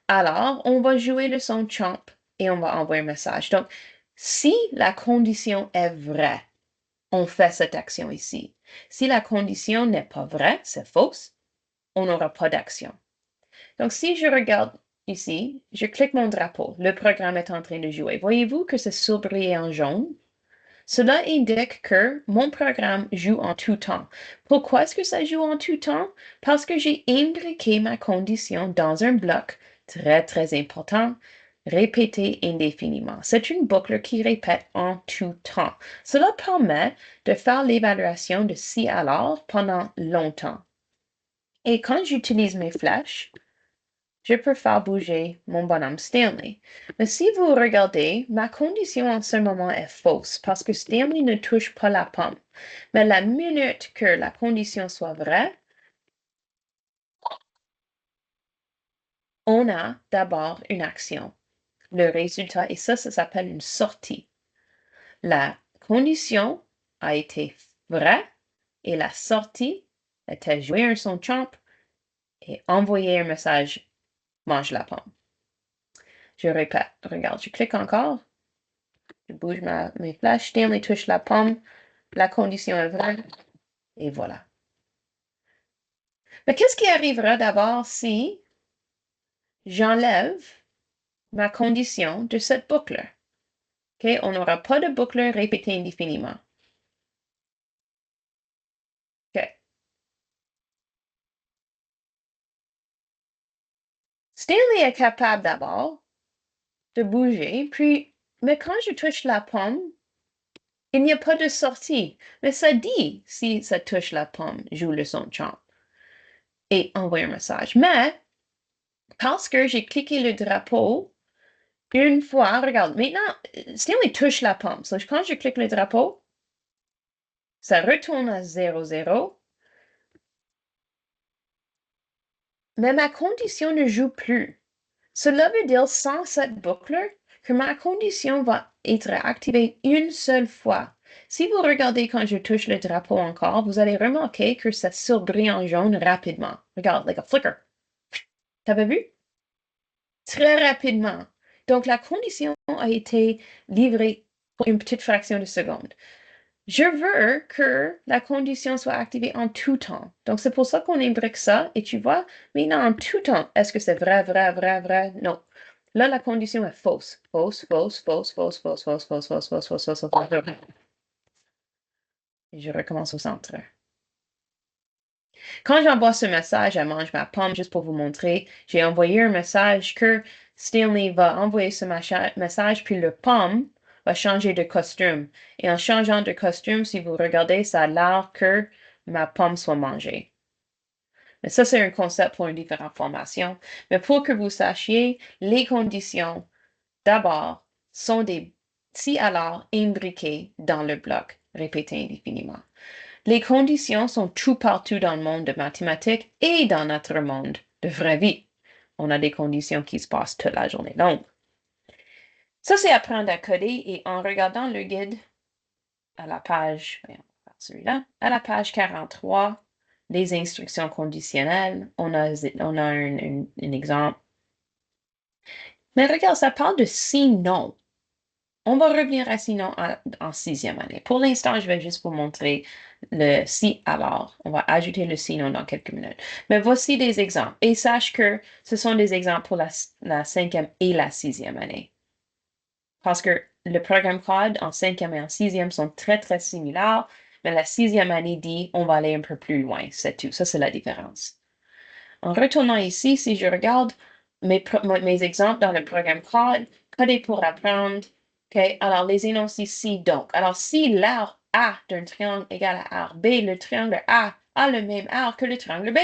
Alors, on va jouer le son chomp et on va envoyer un message. Donc, si la condition est vraie, on fait cette action ici. Si la condition n'est pas vraie, c'est fausse, on n'aura pas d'action. Donc, si je regarde ici, je clique mon drapeau. Le programme est en train de jouer. Voyez-vous que c'est surbrillé en jaune? Cela indique que mon programme joue en tout temps. Pourquoi est-ce que ça joue en tout temps? Parce que j'ai imbriqué ma condition dans un bloc très, très important, répété indéfiniment. C'est une boucle qui répète en tout temps. Cela permet de faire l'évaluation de si alors pendant longtemps. Et quand j'utilise mes flèches, je peux faire bouger mon bonhomme Stanley. Mais si vous regardez, ma condition en ce moment est fausse parce que Stanley ne touche pas la pomme. Mais la minute que la condition soit vraie, on a d'abord une action. Le résultat, et ça s'appelle une sortie. La condition a été vraie et la sortie était jouer un son chomp et envoyer un message mange la pomme. Je répète, regarde, je clique encore. Je bouge mes flèches, Stanley touche la pomme, la condition est vraie, et voilà. Mais qu'est-ce qui arrivera d'abord si j'enlève ma condition de cette boucle? Okay? On n'aura pas de boucle répétée indéfiniment. Okay. Stanley est capable d'abord de bouger, mais quand je touche la pomme, il n'y a pas de sortie. Mais ça dit si ça touche la pomme, joue le son chomp et envoie un message. Mais parce que j'ai cliqué le drapeau, une fois, regarde, maintenant, Stanley touche la pomme. So, quand je clique le drapeau, ça retourne à 0, 0. Mais ma condition ne joue plus. Cela veut dire, sans cette boucle, que ma condition va être activée une seule fois. Si vous regardez quand je touche le drapeau encore, vous allez remarquer que ça surbrille en jaune rapidement. Regarde, like a flicker. T'avais vu? Très rapidement. Donc, la condition a été livrée pour une petite fraction de seconde. Je veux que la condition soit activée en tout temps. Donc, c'est pour ça qu'on imbrique ça. Et tu vois, maintenant, en tout temps, est-ce que c'est vrai, vrai, vrai, vrai? Non. Là, la condition est fausse. Fausse, fausse, fausse, fausse, fausse, fausse, fausse, fausse, fausse, fausse, fausse, fausse. Et je recommence au centre. Quand j'envoie ce message à Mange ma pomme, juste pour vous montrer, j'ai envoyé un message que Stanley va envoyer ce message, puis le pomme va changer de costume. Et en changeant de costume, si vous regardez, ça a l'air que ma pomme soit mangée. Mais ça, c'est un concept pour une différente formation. Mais pour que vous sachiez, les conditions, d'abord, sont des si alors imbriqués dans le bloc, répété indéfiniment. Les conditions sont tout partout dans le monde de mathématiques et dans notre monde de vraie vie. On a des conditions qui se passent toute la journée longue. Ça, c'est apprendre à coder et en regardant le guide à la page, celui-là, à la page 43, les instructions conditionnelles, on a un exemple. Mais regarde, ça parle de sinon. On va revenir à sinon en sixième année. Pour l'instant, je vais juste vous montrer le si alors. On va ajouter le sinon dans quelques minutes. Mais voici des exemples. Et sache que ce sont des exemples pour la cinquième et la sixième année. Parce que le programme code en cinquième et en sixième sont très, très similaires. Mais la sixième année dit on va aller un peu plus loin. C'est tout. Ça, c'est la différence. En retournant ici, si je regarde mes exemples dans le programme code, coder pour apprendre. OK, alors les énoncés si donc. Alors si l'aire A d'un triangle égale à l'aire B, le triangle A a le même aire que le triangle B.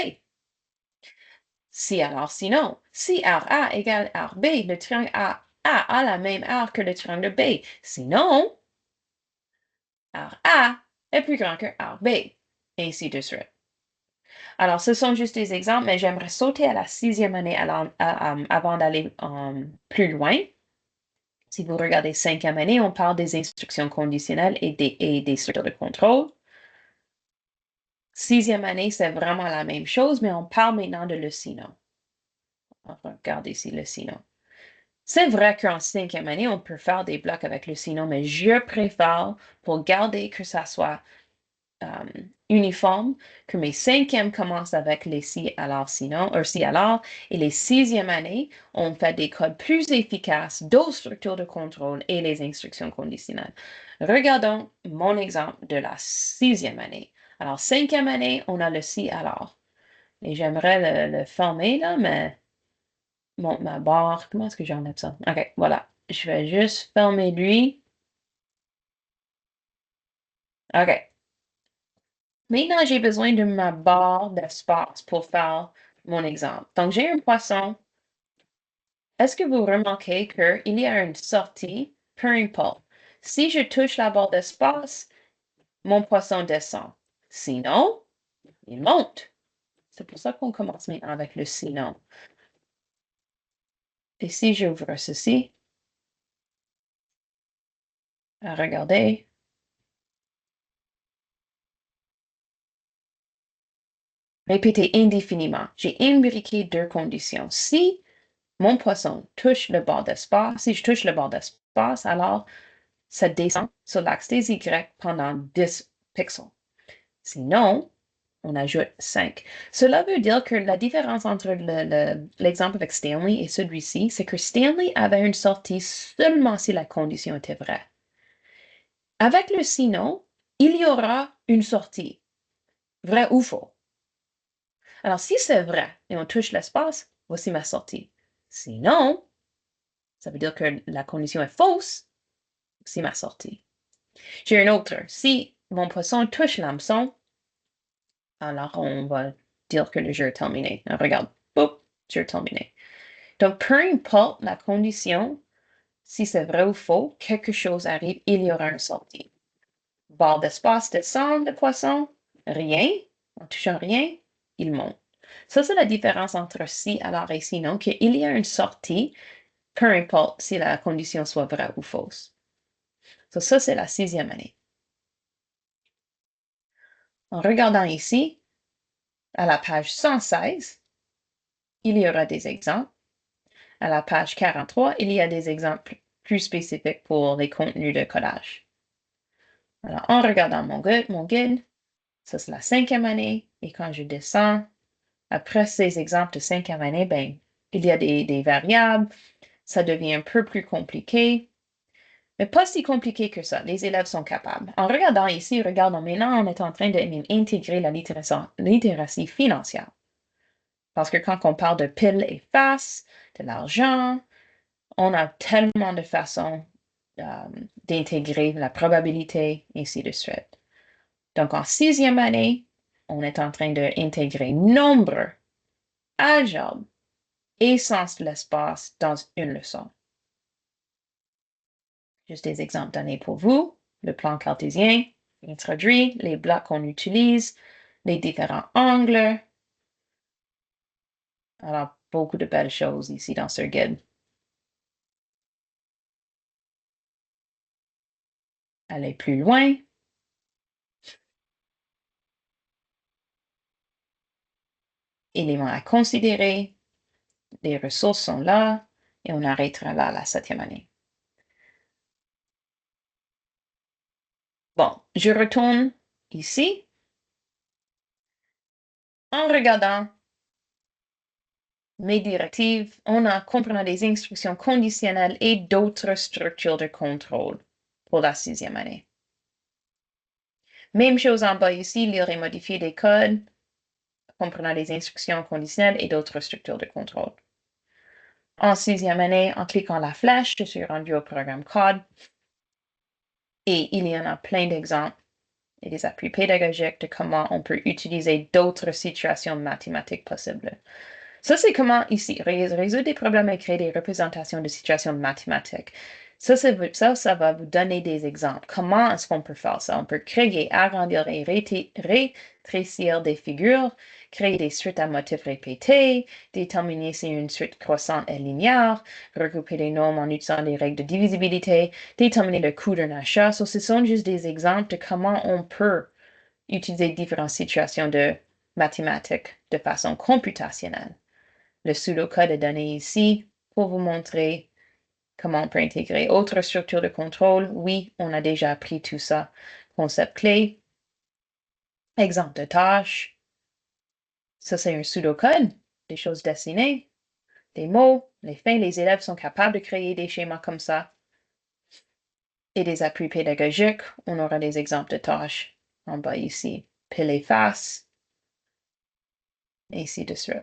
Si alors sinon, si aire A égale aire B, le triangle A la même aire que le triangle B. Sinon, aire A est plus grand que aire B. Et ainsi de suite. Alors, ce sont juste des exemples, mais j'aimerais sauter à la sixième année avant d'aller plus loin. Si vous regardez cinquième année, on parle des instructions conditionnelles et des structures de contrôle. Sixième année, c'est vraiment la même chose, mais on parle maintenant de le sinon. On va regarder ici le sinon. C'est vrai qu'en cinquième année, on peut faire des blocs avec le sinon, mais je préfère pour garder que ça soit uniforme, que mes cinquièmes commencent avec les si alors sinon, si alors, et les sixièmes années, on fait des codes plus efficaces, d'autres structures de contrôle et les instructions conditionnelles. Regardons mon exemple de la sixième année. Alors, cinquième année, on a le si alors. Et j'aimerais le fermer là, mais ma barre, comment est-ce que j'enlève ça? OK, voilà. Je vais juste fermer lui. OK. Maintenant, j'ai besoin de ma barre d'espace pour faire mon exemple. Donc, j'ai un poisson. Est-ce que vous remarquez qu'il y a une sortie, peu importe. Si je touche la barre d'espace, mon poisson descend. Sinon, il monte. C'est pour ça qu'on commence maintenant avec le sinon. Et si j'ouvre ceci, regardez. Répétez indéfiniment. J'ai imbriqué deux conditions. Si mon poisson touche le bord d'espace, si je touche le bord d'espace, alors ça descend sur l'axe des Y pendant 10 pixels. Sinon, on ajoute 5. Cela veut dire que la différence entre l'exemple avec Stanley et celui-ci, c'est que Stanley avait une sortie seulement si la condition était vraie. Avec le sinon, il y aura une sortie, vrai ou faux. Alors, si c'est vrai et on touche l'espace, voici ma sortie. Sinon, ça veut dire que la condition est fausse, c'est ma sortie. J'ai un autre. Si mon poisson touche l'hameçon, alors on va dire que le jeu est terminé. Alors, regarde, boum, jeu terminé. Donc, peu importe la condition, si c'est vrai ou faux, quelque chose arrive, il y aura une sortie. Barre d'espace descend le poisson, rien, en touchant rien, il monte. Ça, c'est la différence entre si alors et sinon, qu'il y a une sortie, peu importe si la condition soit vraie ou fausse. Ça, c'est la sixième année. En regardant ici, à la page 116, il y aura des exemples. À la page 43, il y a des exemples plus spécifiques pour les contenus de codage. Alors, en regardant mon guide, ça c'est la cinquième année, et quand je descends, après ces exemples de cinquième année, ben, il y a des variables, ça devient un peu plus compliqué, mais pas si compliqué que ça. Les élèves sont capables. En regardant ici, regardons maintenant, on est en train d'intégrer la littératie financière. Parce que quand on parle de pile et face, de l'argent, on a tellement de façons d'intégrer la probabilité, ainsi de suite. Donc, en sixième année, on est en train d'intégrer nombre, algèbre et sens de l'espace dans une leçon. Juste des exemples donnés pour vous. Le plan cartésien introduit les blocs qu'on utilise, les différents angles. Alors, beaucoup de belles choses ici dans ce guide. Aller plus loin. Éléments à considérer. Les ressources sont là et on arrêtera là la septième année. Bon, je retourne ici. En regardant mes directives, on a compris des instructions conditionnelles et d'autres structures de contrôle pour la sixième année. Même chose en bas ici, lire et modifier des codes, comprenant des instructions conditionnelles et d'autres structures de contrôle. En sixième année, en cliquant la flèche, je suis rendu au programme code et il y en a plein d'exemples et des appuis pédagogiques de comment on peut utiliser d'autres situations mathématiques possibles. Ça, c'est comment ici résoudre des problèmes et créer des représentations de situations mathématiques. Ça va vous donner des exemples. Comment est-ce qu'on peut faire ça? On peut créer, agrandir et rétrécir des figures, créer des suites à motifs répétés, déterminer si une suite croissante est linéaire, regrouper des nombres en utilisant des règles de divisibilité, déterminer le coût d'un achat. Ce sont juste des exemples de comment on peut utiliser différentes situations de mathématiques de façon computationnelle. Le pseudocode est donné ici pour vous montrer comment on peut intégrer autres structures de contrôle. Oui, on a déjà appris tout ça. Concept clé, Exemple de tâches. Ça, c'est un pseudocode, des choses dessinées, des mots. Les fins, les élèves sont capables de créer des schémas comme ça. Et des appuis pédagogiques, on aura des exemples de tâches en bas ici. Pile et face, et ainsi de suite.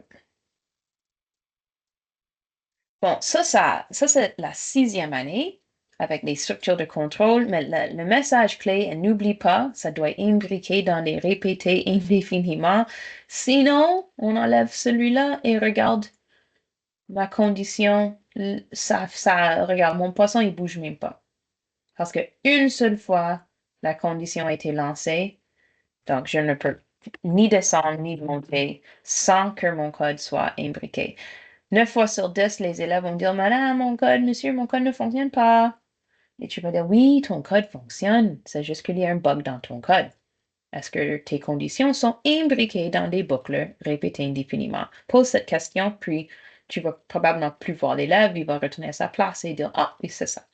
Bon, ça c'est la 6e année avec les structures de contrôle, mais le message clé, et n'oublie pas, ça doit être imbriqué dans les répétés indéfiniment. Sinon, on enlève celui-là et regarde ma condition. Regarde, mon poisson, il bouge même pas. Parce que une seule fois, la condition a été lancée, donc je ne peux ni descendre ni monter sans que mon code soit imbriqué. 9 fois sur 10, les élèves vont dire, Madame, mon code, monsieur, mon code ne fonctionne pas. Et tu vas dire, oui, ton code fonctionne, c'est juste qu'il y a un bug dans ton code. Est-ce que tes conditions sont imbriquées dans des boucles répétées indéfiniment? Pose cette question, puis tu vas probablement plus voir l'élève, il va retourner à sa place et dire, ah, oui, c'est ça.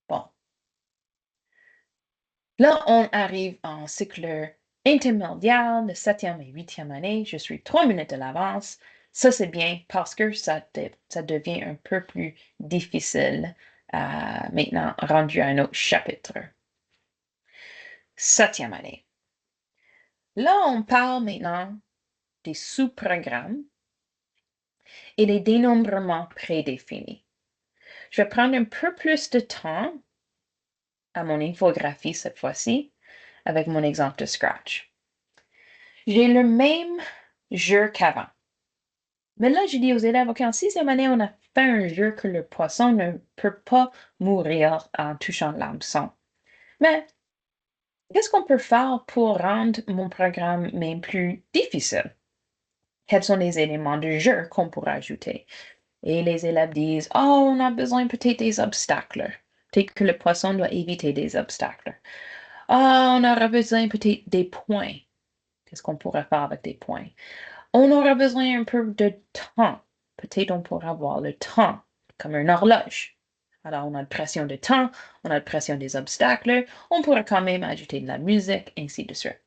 Bon. Là, on arrive en cycle intermédiaire de 7e et 8e année. Je suis 3 minutes de l'avance. Ça, c'est bien parce que ça devient un peu plus difficile maintenant, rendu à un autre chapitre. 7e année. Là, on parle maintenant des sous-programmes et des dénombrements prédéfinis. Je vais prendre un peu plus de temps à mon infographie cette fois-ci avec mon exemple de Scratch. J'ai le même jeu qu'avant. Mais là, j'ai dit aux élèves, OK, en 6e année, on a fait un jeu que le poisson ne peut pas mourir en touchant l'hameçon. Mais qu'est-ce qu'on peut faire pour rendre mon programme même plus difficile? Quels sont les éléments de jeu qu'on pourrait ajouter? Et les élèves disent, oh, on a besoin peut-être des obstacles. Peut-être que le poisson doit éviter des obstacles. Ah, on aura besoin peut-être des points. Qu'est-ce qu'on pourrait faire avec des points? On aura besoin un peu de temps. Peut-être on pourra avoir le temps, comme une horloge. Alors, on a une pression de temps, on a une pression des obstacles, on pourra quand même ajouter de la musique, ainsi de suite.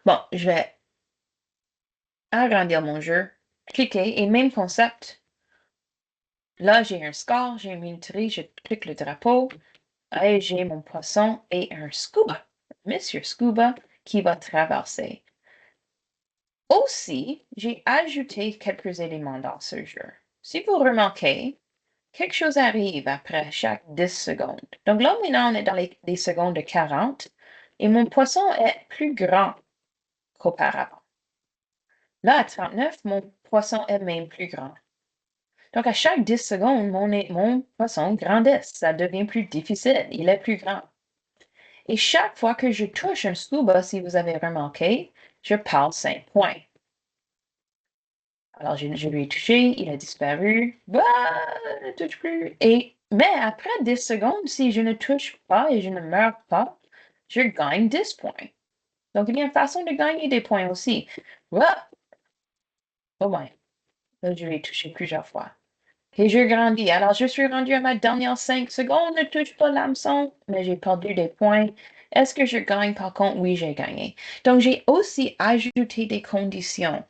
Bon, je vais agrandir mon jeu, cliquer, et même concept. Là, j'ai un score, j'ai une minuterie, je clique le drapeau, et j'ai mon poisson et un scuba, Monsieur Scuba, qui va traverser. Aussi, j'ai ajouté quelques éléments dans ce jeu. Si vous remarquez, quelque chose arrive après chaque 10 secondes. Donc là, maintenant, on est dans les secondes de 40 et mon poisson est plus grand qu'auparavant. Là, à 39, mon poisson est même plus grand. Donc, à chaque 10 secondes, mon poisson grandit. Ça devient plus difficile. Il est plus grand. Et chaque fois que je touche un scuba, si vous avez remarqué, je perds 5 points. Alors, je lui ai touché, il a disparu. Bah, ne touche plus. Mais après 10 secondes, si je ne touche pas et je ne meurs pas, je gagne 10 points. Donc, il y a une façon de gagner des points aussi. Bah, oh my. Là, je l'ai touché plusieurs fois. Et je grandis. Alors, je suis rendu à ma dernière 5 secondes. Ne touche pas l'hameçon, mais j'ai perdu des points. Est-ce que je gagne? Par contre, oui, j'ai gagné. Donc, j'ai aussi ajouté des conditions.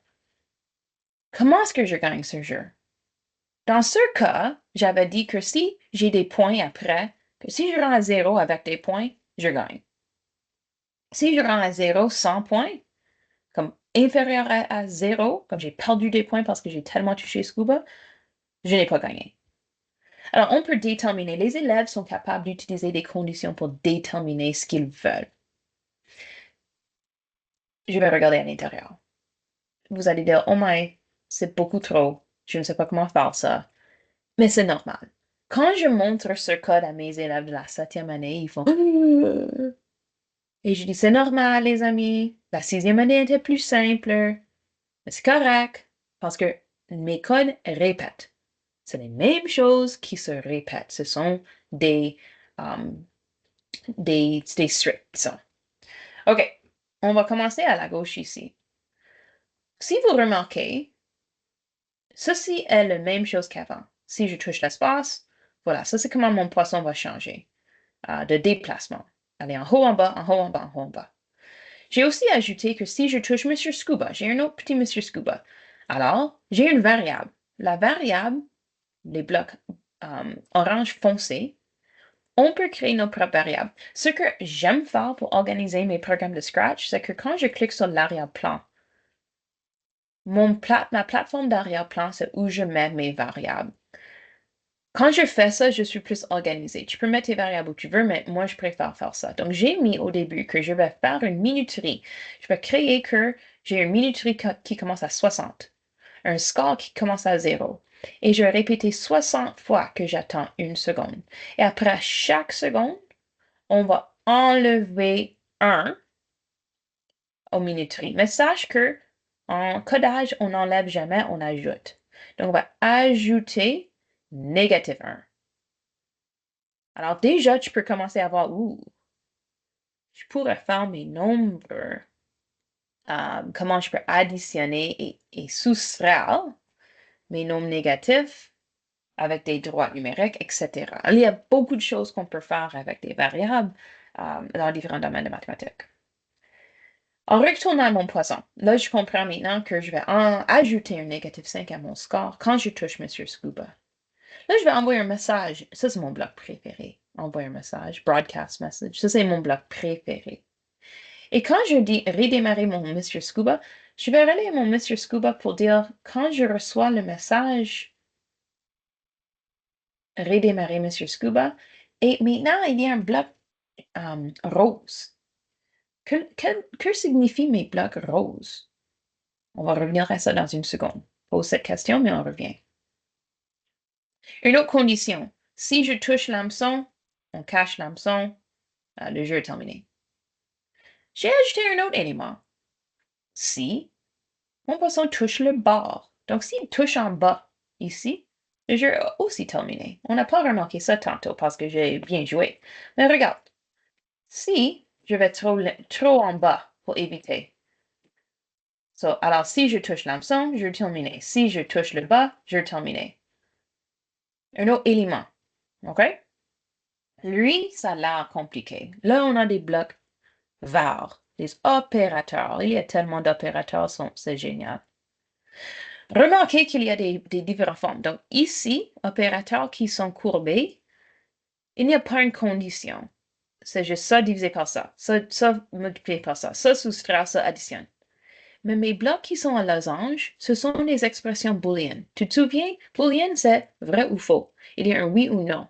Comment est-ce que je gagne ce jeu? Dans ce cas, j'avais dit que si j'ai des points après, que si je rends à 0 avec des points, je gagne. Si je rends à 0 sans points, comme inférieur à 0, comme j'ai perdu des points parce que j'ai tellement touché Scuba, je n'ai pas gagné. Alors, on peut déterminer, les élèves sont capables d'utiliser des conditions pour déterminer ce qu'ils veulent. Je vais regarder à l'intérieur. Vous allez dire, oh my, c'est beaucoup trop. Je ne sais pas comment faire ça. Mais c'est normal. Quand je montre ce code à mes élèves de la 7e année, ils font et je dis, c'est normal, les amis. La 6e année était plus simple. Mais c'est correct. Parce que mes codes répètent. C'est les mêmes choses qui se répètent. Ce sont um, des strips. OK. On va commencer à la gauche ici. Si vous remarquez, ceci est la même chose qu'avant. Si je touche l'espace, voilà, ça c'est comment mon poisson va changer. de déplacement. Aller en haut, en bas, en haut, en bas, en haut, en bas. J'ai aussi ajouté que si je touche Monsieur Scuba, j'ai un autre petit Monsieur Scuba. Alors, j'ai une variable. La variable, les blocs orange foncé, on peut créer nos propres variables. Ce que j'aime faire pour organiser mes programmes de Scratch, c'est que quand je clique sur l'arrière-plan, ma plateforme d'arrière-plan, c'est où je mets mes variables. Quand je fais ça, je suis plus organisée. Tu peux mettre tes variables où tu veux, mais moi, je préfère faire ça. Donc, j'ai mis au début que je vais faire une minuterie. Je vais créer que j'ai une minuterie qui commence à 60, un score qui commence à 0. Et je vais répéter 60 fois que j'attends une seconde. Et après chaque seconde, on va enlever 1 aux minuteries. Mais sache que en codage, on n'enlève jamais, on ajoute. Donc, on va ajouter négatif 1. Alors déjà, tu peux commencer à voir, je pourrais faire mes nombres, comment je peux additionner et soustraire mes nombres négatifs avec des droits numériques, etc. Il y a beaucoup de choses qu'on peut faire avec des variables dans différents domaines de mathématiques. En retournant à mon poisson, là, je comprends maintenant que je vais ajouter un négatif 5 à mon score quand je touche Monsieur Scuba. Là, je vais envoyer un message. Ça, c'est mon bloc préféré. Envoyer un message, broadcast message. Ça, c'est mon bloc préféré. Et quand je dis redémarrer mon Mr. Scuba, je vais relayer mon Mr. Scuba pour dire quand je reçois le message redémarrer Mr. Scuba. Et maintenant, il y a un bloc rose. Que signifient mes blocs roses? On va revenir à ça dans une seconde. Pose cette question, mais on revient. Une autre condition. Si je touche l'hameçon, on cache l'hameçon, le jeu est terminé. J'ai ajouté un autre élément. Si mon poisson touche le bord, donc s'il touche en bas, ici, le jeu est aussi terminé. On n'a pas remarqué ça tantôt parce que j'ai bien joué. Mais regarde, si je vais trop en bas pour éviter. Alors, si je touche l'hameçon, je terminé. Si je touche le bas, je terminé. Un autre élément. OK? Lui, ça a l'air compliqué. Là, on a des blocs var, des opérateurs. Il y a tellement d'opérateurs, c'est génial. Remarquez qu'il y a des différentes formes. Donc, ici, opérateurs qui sont courbés, il n'y a pas une condition. C'est juste ça divisé par ça, ça multiplié par ça soustrait, ça additionne. Mais mes blocs qui sont en losange, ce sont des expressions booléennes. Tu te souviens? Booléen, c'est vrai ou faux. Il y a un oui ou non.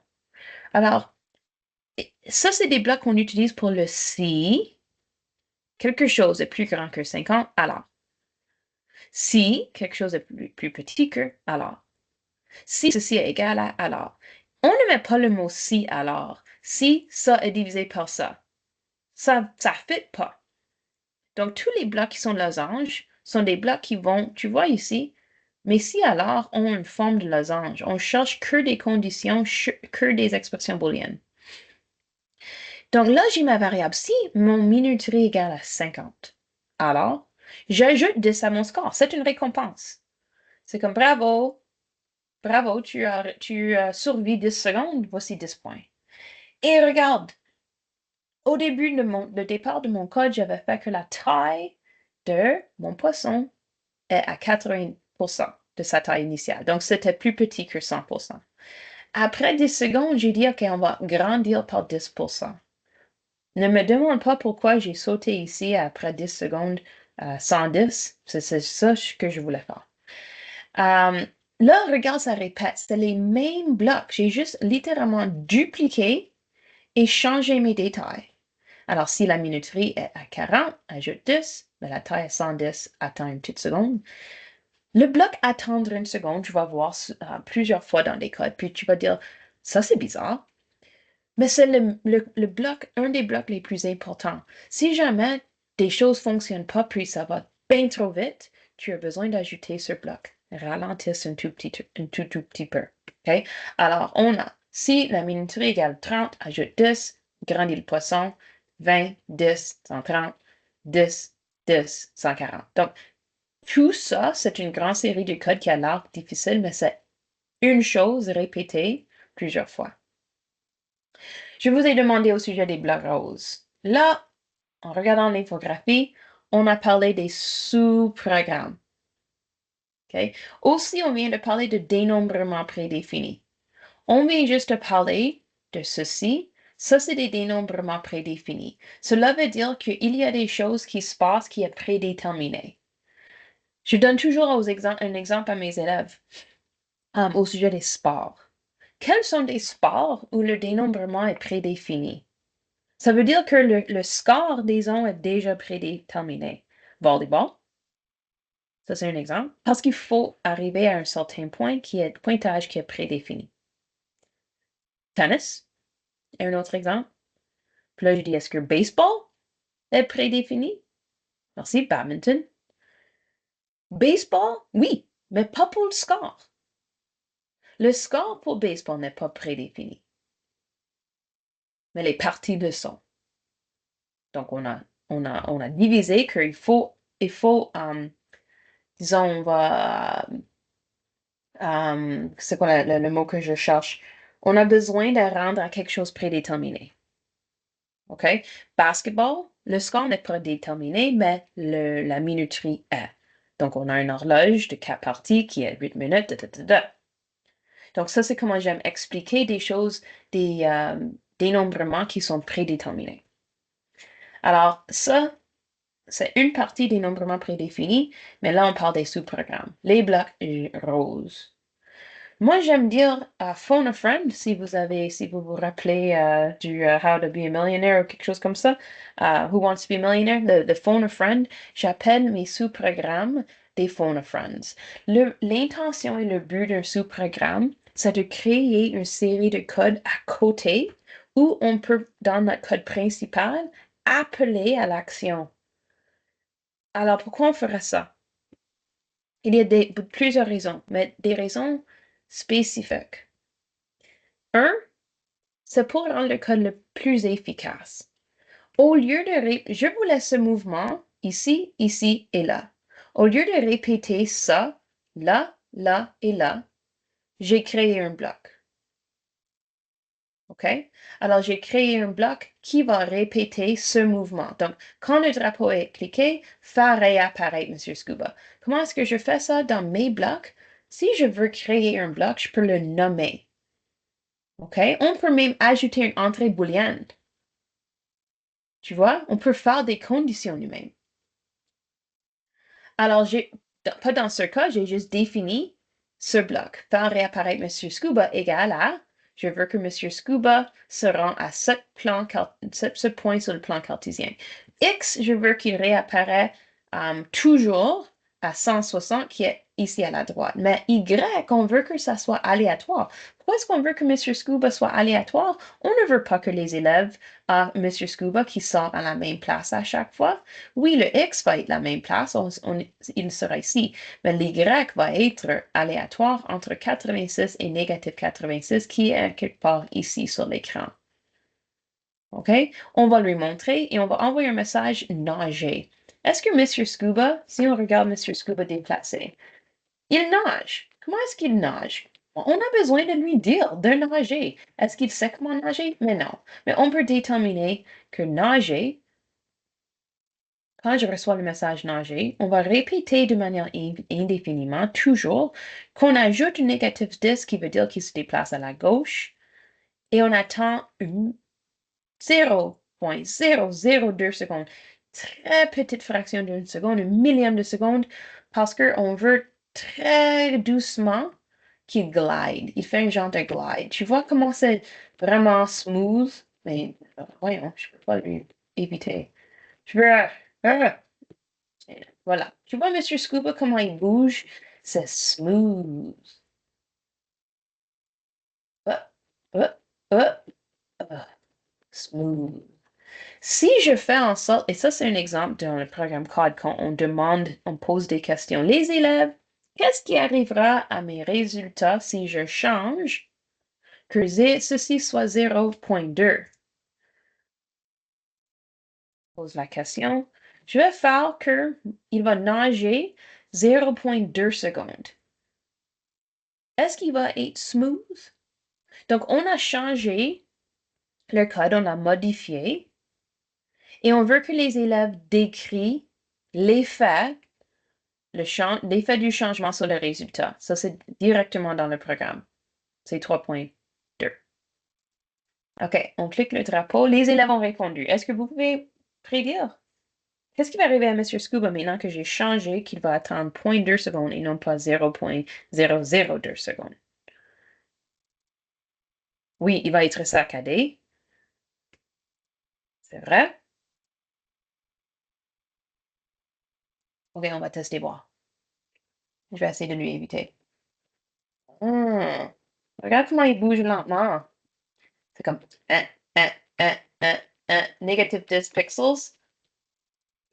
Alors, ça, c'est des blocs qu'on utilise pour le si quelque chose est plus grand que 50, alors. Si quelque chose est plus petit que, alors. Si ceci est égal à, alors. On ne met pas le mot si, alors. Si ça est divisé par ça. Ça ne fit pas. Donc, tous les blocs qui sont losanges sont des blocs qui vont, tu vois ici, mais si alors ont une forme de losange. On cherche que des conditions, que des expressions booléennes. Donc là, j'ai ma variable. Si mon minuterie est égale à 50, alors, j'ajoute 10 à mon score. C'est une récompense. C'est comme bravo, bravo, tu as survécu 10 secondes, voici 10 points. Et regarde, au début de le départ de mon code, j'avais fait que la taille de mon poisson est à 80% de sa taille initiale. Donc, c'était plus petit que 100%. Après 10 secondes, j'ai dit, OK, on va grandir par 10%. Ne me demande pas pourquoi j'ai sauté ici après 10 secondes à 110. C'est ça que je voulais faire. Là, regarde, ça répète. C'est les mêmes blocs. J'ai juste littéralement dupliqué et changé mes détails. Alors, si la minuterie est à 40, ajoute 10. Mais la taille est 110, attends une petite seconde. Le bloc attendre une seconde, je vais voir plusieurs fois dans les codes, puis tu vas dire, ça c'est bizarre. Mais c'est le bloc, un des blocs les plus importants. Si jamais des choses ne fonctionnent pas, puis ça va bien trop vite, tu as besoin d'ajouter ce bloc. Ralentisse un tout petit peu. OK? Alors, on a, si la minuterie égale 30, ajoute 10, grandis le poisson, 20, 10, 130, 10, 10, 140. Donc, tout ça, c'est une grande série de codes qui a l'air difficile, mais c'est une chose répétée plusieurs fois. Je vous ai demandé au sujet des blocs roses. Là, en regardant l'infographie, on a parlé des sous-programmes. Okay? Aussi, on vient de parler de dénombrement prédéfini. On vient juste de parler de ceci. Ça, c'est des dénombrements prédéfinis. Cela veut dire qu'il y a des choses qui se passent qui est prédéterminé. Je donne toujours un exemple à mes élèves au sujet des sports. Quels sont des sports où le dénombrement est prédéfini? Ça veut dire que le score, disons, est déjà prédéterminé. Volleyball, ça c'est un exemple, parce qu'il faut arriver à un certain pointage qui est prédéfini. Tennis est un autre exemple. Puis là, je dis, est-ce que baseball est prédéfini? Merci, badminton. Baseball, oui, mais pas pour le score. Le score pour baseball n'est pas prédéfini, mais les parties le sont. Donc, on a divisé qu'il faut, disons, on va, c'est quoi le mot que je cherche? On a besoin de rendre à quelque chose prédéterminé. OK? Basketball, le score n'est pas déterminé, mais la minuterie est. Donc, on a une horloge de 4 parties qui est 8 minutes. Donc, ça, c'est comment j'aime expliquer des choses, des dénombrements qui sont prédéterminés. Alors, ça, c'est une partie des dénombrements prédéfinis, mais là, on parle des sous-programmes, les blocs roses. Moi, j'aime dire phone a friend, si vous vous rappelez du How to be a Millionaire ou quelque chose comme ça, Who Wants to be a Millionaire, le phone a friend, j'appelle mes sous-programmes des phone a friends. L'intention et le but d'un sous-programme, c'est de créer une série de codes à côté où on peut, dans notre code principal, appeler à l'action. Alors, pourquoi on ferait ça? Il y a plusieurs raisons, mais des raisons spécifiques. Un, c'est pour rendre le code le plus efficace. Au lieu de je vous laisse ce mouvement ici, ici et là. Au lieu de répéter ça, là, là et là, j'ai créé un bloc. OK? Alors, j'ai créé un bloc qui va répéter ce mouvement. Donc, quand le drapeau est cliqué, faire réapparaître M. Scuba. Comment est-ce que je fais ça dans mes blocs? Si je veux créer un bloc, je peux le nommer. OK? On peut même ajouter une entrée booléenne. Tu vois, on peut faire des conditions nous-mêmes. Alors, pas dans ce cas, j'ai juste défini ce bloc. Faire réapparaître M. Scuba égale à, je veux que M. Scuba se rend à ce point sur le plan cartésien. X, je veux qu'il réapparaît toujours à 160 qui est ici à la droite. Mais Y, on veut que ça soit aléatoire. Pourquoi est-ce qu'on veut que M. Scuba soit aléatoire? On ne veut pas que les élèves à M. Scuba qui sortent à la même place à chaque fois. Oui, le X va être la même place, il sera ici, mais l'Y va être aléatoire entre 86 et négatif 86 qui est quelque part ici sur l'écran. OK? On va lui montrer et on va envoyer un message nager. Est-ce que M. Scuba, si on regarde M. Scuba déplacé, il nage. Comment est-ce qu'il nage? On a besoin de lui dire de nager. Est-ce qu'il sait comment nager? Mais non. Mais on peut déterminer que nager, quand je reçois le message nager, on va répéter de manière indéfiniment, toujours, qu'on ajoute un négatif 10 qui veut dire qu'il se déplace à la gauche, et on attend 0,002 secondes. Très petite fraction d'une seconde, un millième de seconde, parce qu'on veut très doucement qu'il glide. Il fait un genre de glide. Tu vois comment c'est vraiment smooth? Mais voyons, je peux pas lui éviter. Je veux... voilà. Tu vois, Monsieur Scuba, comment il bouge? C'est smooth. Uh, uh, uh, smooth. Si je fais en sorte, et ça c'est un exemple dans le programme COD, quand on pose des questions, les élèves, qu'est-ce qui arrivera à mes résultats si je change que ceci soit 0,2? Pose la question. Je vais faire que il va nager 0,2 secondes. Est-ce qu'il va être smooth? Donc, on a changé Le code, on l'a modifié et on veut que les élèves décrivent l'effet l'effet du changement sur le résultat. Ça, c'est directement dans le programme. C'est 3.2. OK, on clique le drapeau. Les élèves ont répondu. Est-ce que vous pouvez prédire? Qu'est-ce qui va arriver à M. Scuba maintenant que j'ai changé qu'il va attendre 0.2 secondes et non pas 0.002 secondes? Oui, il va être saccadé. C'est vrai. OK, on va tester voir. Je vais essayer de lui éviter. Regarde comment il bouge lentement. C'est comme un, un, négative 10 pixels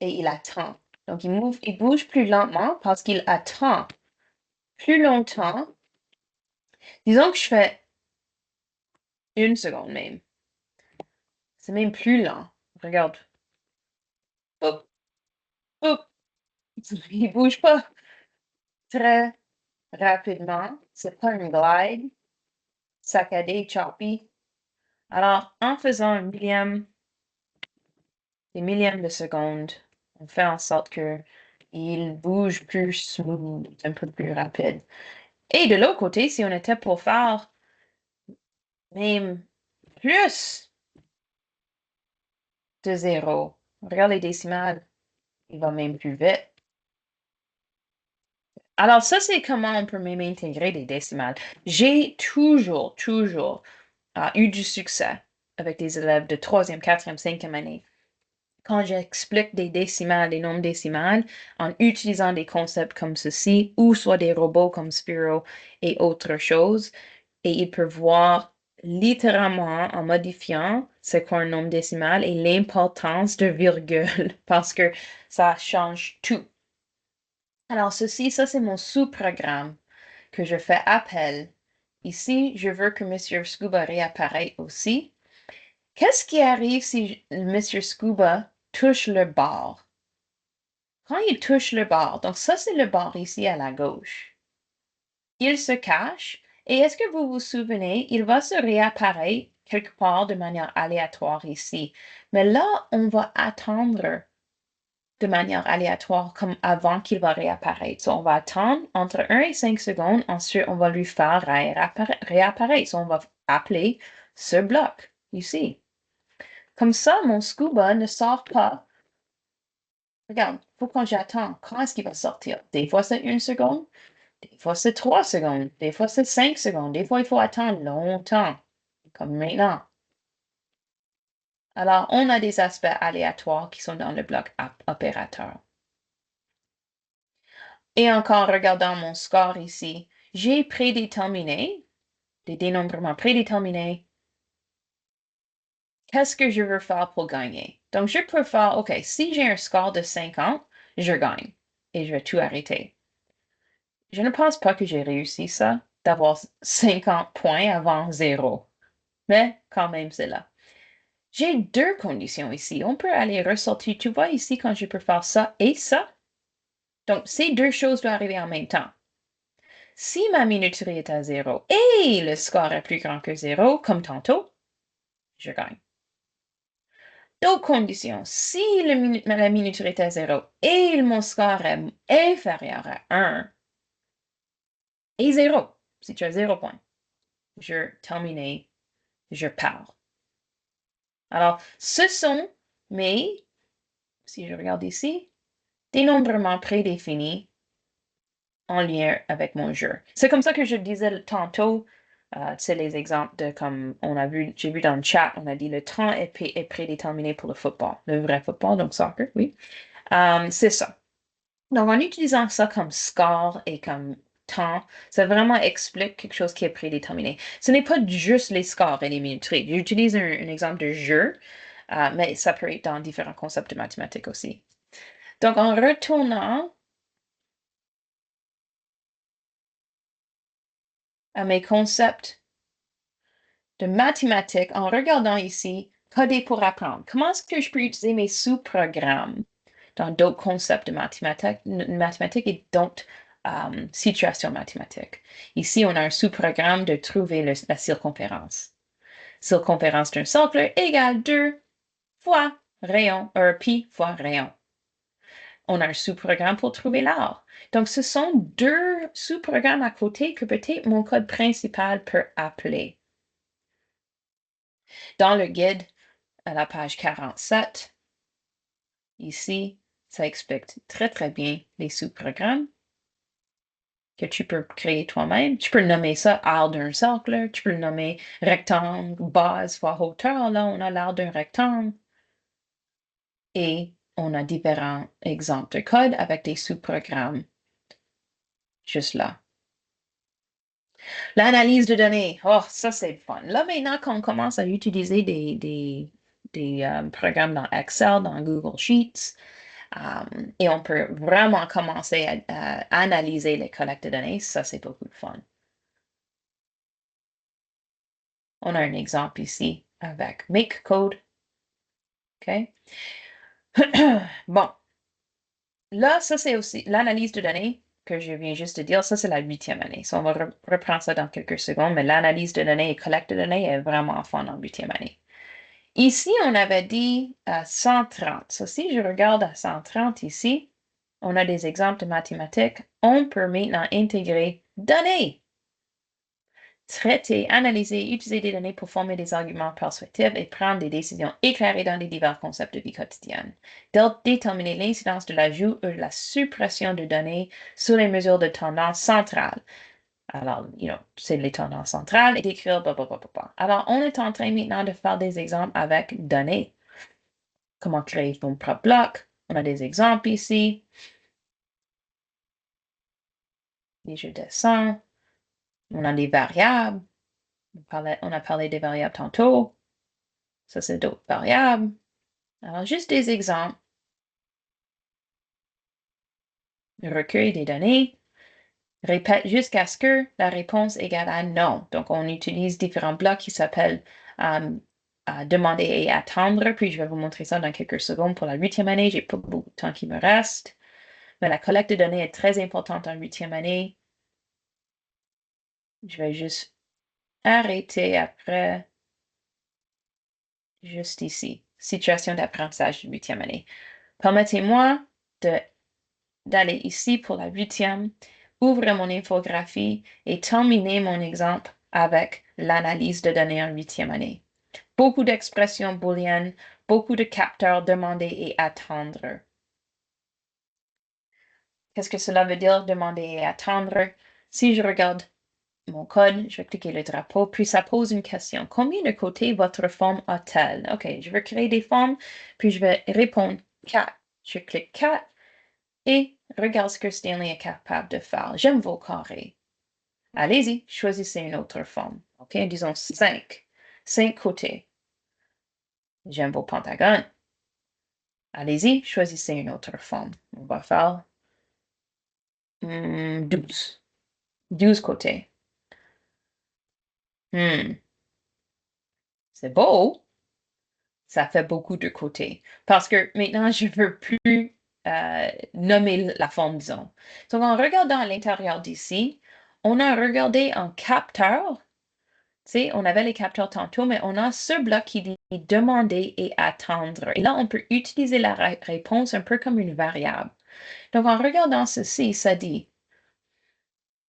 et il attend. Donc, il bouge plus lentement parce qu'il attend plus longtemps. Disons que je fais 1 seconde même. C'est même plus lent. Regarde. Hop, hop. Il bouge pas très rapidement. C'est pas une glide. Saccadé, choppy. Alors, en faisant des millièmes de seconde, on fait en sorte que il bouge plus smooth, un peu plus rapide. Et de l'autre côté, si on était pour faire même plus de 0, regarde les décimales, il va même plus vite. Alors ça, c'est comment on peut même intégrer des décimales. J'ai toujours eu du succès avec des élèves de 3e, 4e, 5e année quand j'explique des décimales, des nombres décimales, en utilisant des concepts comme ceci, ou soit des robots comme Spiro et autres choses, et ils peuvent voir littéralement en modifiant c'est quoi un nombre décimal et l'importance de virgule, parce que ça change tout. Alors ceci, ça c'est mon sous-programme que je fais appel. Ici, je veux que M. Scuba réapparaisse aussi. Qu'est-ce qui arrive si M. Scuba touche le bord? Quand il touche le bord, donc ça c'est le bord ici à la gauche, il se cache et est-ce que vous vous souvenez, il va se réapparaître quelque part de manière aléatoire ici. Mais là, on va attendre de manière aléatoire comme avant qu'il va réapparaître. So, on va attendre entre 1 et 5 secondes, ensuite on va lui faire réapparaître. So, on va appeler ce bloc ici. Comme ça, mon scuba ne sort pas. Regarde, il faut que j'attends. Quand est-ce qu'il va sortir? Des fois, c'est 1 seconde, des fois, c'est 3 secondes, des fois, c'est 5 secondes, des fois, il faut attendre longtemps, comme maintenant. Alors, on a des aspects aléatoires qui sont dans le bloc opérateur. Et encore, regardant mon score ici, j'ai prédéterminé, des dénombrements prédéterminés. Qu'est-ce que je veux faire pour gagner? Donc, je peux faire, OK, si j'ai un score de 50, je gagne et je vais tout arrêter. Je ne pense pas que j'ai réussi ça, d'avoir 50 points avant 0. Mais quand même, c'est là. J'ai 2 conditions ici. On peut aller ressortir. Tu vois ici quand je peux faire ça et ça? Donc, ces 2 choses doivent arriver en même temps. Si ma minuterie est à 0 et le score est plus grand que 0, comme tantôt, je gagne. D'autres conditions. Si la minuterie est à 0 et mon score est inférieur à 1 et 0, si tu as 0 points, je termine, je pars. Alors, ce sont mes, si je regarde ici, dénombrements prédéfinis en lien avec mon jeu. C'est comme ça que je disais tantôt, c'est les exemples de comme j'ai vu dans le chat, on a dit le temps est prédéterminé pour le football, le vrai football, donc soccer, oui. C'est ça. Donc, en utilisant ça comme score et comme temps, ça vraiment explique quelque chose qui est prédéterminé. Ce n'est pas juste les scores et les minuteries. J'utilise un exemple de jeu, mais ça peut être dans différents concepts de mathématiques aussi. Donc, en retournant à mes concepts de mathématiques, en regardant ici, coder pour apprendre, comment est-ce que je peux utiliser mes sous-programmes dans d'autres concepts de mathématiques et d'autres situations mathématiques? Ici, on a un sous-programme de trouver la circonférence. Circonférence d'un cercle égale 2 fois rayon, pi fois rayon. On a un sous-programme pour trouver l'art. Donc, ce sont deux sous-programmes à côté que peut-être mon code principal peut appeler. Dans le guide, à la page 47, ici, ça explique très, très bien les sous-programmes que tu peux créer toi-même. Tu peux nommer ça art d'un cercle, tu peux le nommer rectangle, base fois hauteur. Là, on a l'art d'un rectangle. Et on a différents exemples de code avec des sous-programmes juste là. L'analyse de données, oh, ça c'est fun. Là, maintenant qu'on commence à utiliser des programmes dans Excel, dans Google Sheets, et on peut vraiment commencer à analyser les collectes de données, ça c'est beaucoup de fun. On a un exemple ici avec Make Code. OK? Bon. Là, ça c'est aussi l'analyse de données que je viens juste de dire. Ça, c'est la 8e année. So, on va reprendre ça dans quelques secondes, mais l'analyse de données et collecte de données est vraiment fun en 8e année. Ici, on avait dit 130. So, si je regarde à 130 ici, on a des exemples de mathématiques. On peut maintenant intégrer données. Traiter, analyser, utiliser des données pour former des arguments persuasifs et prendre des décisions éclairées dans les divers concepts de vie quotidienne. Déterminer l'incidence de l'ajout ou de la suppression de données sur les mesures de tendance centrale. Alors, c'est les tendances centrales et d'écrire blablabla. Alors, on est en train maintenant de faire des exemples avec données. Comment créer ton propre bloc. On a des exemples ici. Et je descends. On a des variables. On a parlé des variables tantôt. Ça, c'est d'autres variables. Alors, juste des exemples. Recueil des données. Répète jusqu'à ce que la réponse égale à non. Donc, on utilise différents blocs qui s'appellent demander et attendre. Puis, je vais vous montrer ça dans quelques secondes pour la 8e année. J'ai pas beaucoup de temps qui me reste. Mais la collecte de données est très importante en 8e année. Je vais juste arrêter après. Juste ici. Situation d'apprentissage de 8e année. Permettez-moi d'aller ici pour la 8e, ouvrir mon infographie et terminer mon exemple avec l'analyse de données en 8e année. Beaucoup d'expressions booléennes, beaucoup de capteurs demander et attendre. Qu'est-ce que cela veut dire demander et attendre? Si je regarde mon code, je vais cliquer le drapeau, puis ça pose une question. Combien de côtés votre forme a-t-elle? OK, je vais créer des formes, puis je vais répondre 4. Je clique 4 et regarde ce que Stanley est capable de faire. J'aime vos carrés. Allez-y, choisissez une autre forme. OK, disons 5. 5 côtés. J'aime vos pentagones. Allez-y, choisissez une autre forme. On va faire 12. 12 côtés. C'est beau. Ça fait beaucoup de côtés. Parce que maintenant, je ne veux plus nommer la forme, disons. Donc, en regardant à l'intérieur d'ici, on a regardé un capteur. Tu sais, on avait les capteurs tantôt, mais on a ce bloc qui dit demander et attendre. Et là, on peut utiliser la réponse un peu comme une variable. Donc, en regardant ceci, ça dit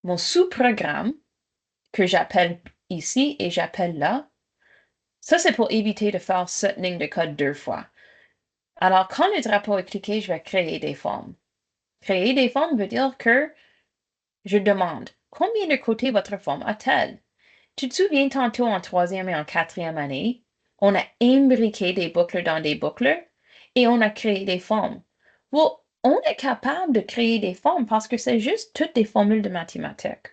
mon sous-programme que j'appelle ici et j'appelle là. Ça, c'est pour éviter de faire cette ligne de code 2 fois. Alors, quand le drapeau est cliqué, je vais créer des formes. Créer des formes veut dire que je demande combien de côtés votre forme a-t-elle? Tu te souviens tantôt en 3e et en 4e année, on a imbriqué des boucles dans des boucles et on a créé des formes. Well, on est capable de créer des formes parce que c'est juste toutes des formules de mathématiques.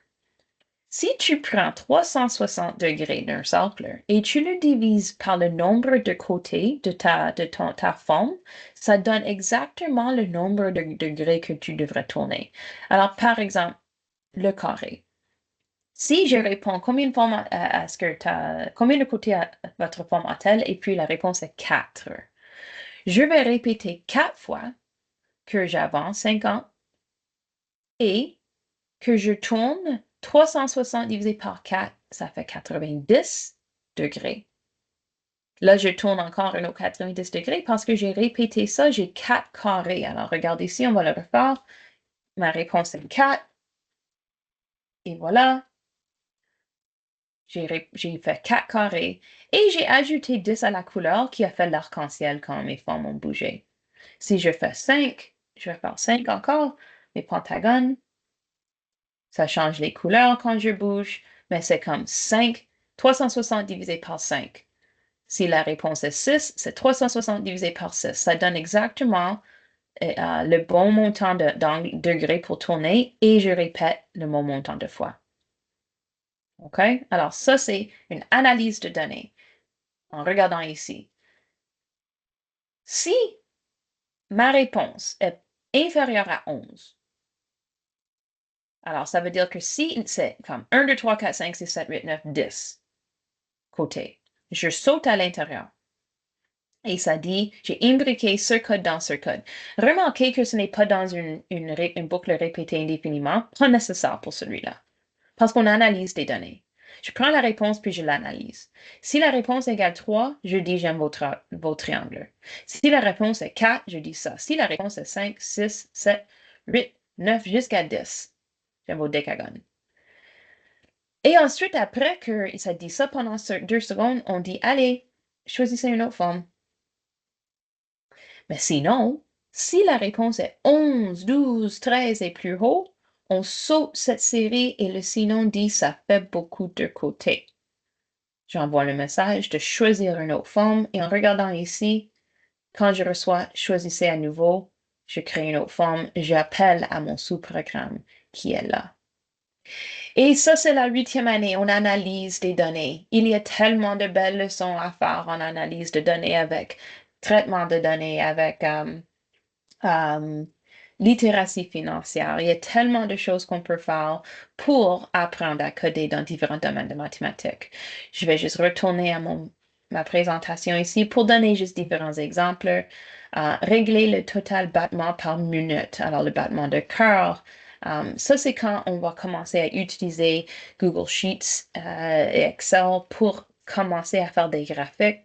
Si tu prends 360 degrés d'un cercle et tu le divises par le nombre de côtés de ta forme, ça donne exactement le nombre de degrés que tu devrais tourner. Alors, par exemple, le carré. Si je réponds combien de côtés votre forme a-t-elle, et puis la réponse est 4. Je vais répéter 4 fois que j'avance 50 et que je tourne 360 divisé par 4, ça fait 90 degrés. Là, je tourne encore un autre 90 degrés parce que j'ai répété ça, j'ai 4 carrés. Alors, regardez ici, on va le refaire. Ma réponse est 4. Et voilà. J'ai fait 4 carrés. Et j'ai ajouté 10 à la couleur qui a fait l'arc-en-ciel quand mes formes ont bougé. Si je fais 5, je vais faire 5 encore. Mes pentagones, ça change les couleurs quand je bouge, mais c'est comme 5, 360 divisé par 5. Si la réponse est 6, c'est 360 divisé par 6. Ça donne exactement le bon montant de degrés pour tourner et je répète le bon montant de fois. OK? Alors, ça, c'est une analyse de données en regardant ici. Si ma réponse est inférieure à 11, alors ça veut dire que si c'est comme 1, 2, 3, 4, 5, 6, 7, 8, 9, 10 côté, je saute à l'intérieur. Et ça dit, j'ai imbriqué ce code dans ce code. Remarquez que ce n'est pas dans une boucle répétée indéfiniment, pas nécessaire pour celui-là, parce qu'on analyse des données. Je prends la réponse puis je l'analyse. Si la réponse égale 3, je dis j'aime vos triangles. Si la réponse est 4, je dis ça. Si la réponse est 5, 6, 7, 8, 9 jusqu'à 10, j'aime vos décagones. Et ensuite, après que ça dit ça pendant 2 secondes, on dit allez, choisissez une autre forme. Mais sinon, si la réponse est 11, 12, 13 et plus haut, on saute cette série et le sinon dit ça fait beaucoup de côtés. J'envoie le message de choisir une autre forme et en regardant ici, quand je reçois choisissez à nouveau, je crée une autre forme, j'appelle à mon sous-programme qui est là. Et ça, c'est la 8e année. On analyse des données. Il y a tellement de belles leçons à faire en analyse de données avec traitement de données, avec littératie financière. Il y a tellement de choses qu'on peut faire pour apprendre à coder dans différents domaines de mathématiques. Je vais juste retourner à ma présentation ici pour donner juste différents exemples. Régler le total battement par minute. Alors, le battement de cœur. Ça, c'est quand on va commencer à utiliser Google Sheets et Excel pour commencer à faire des graphiques.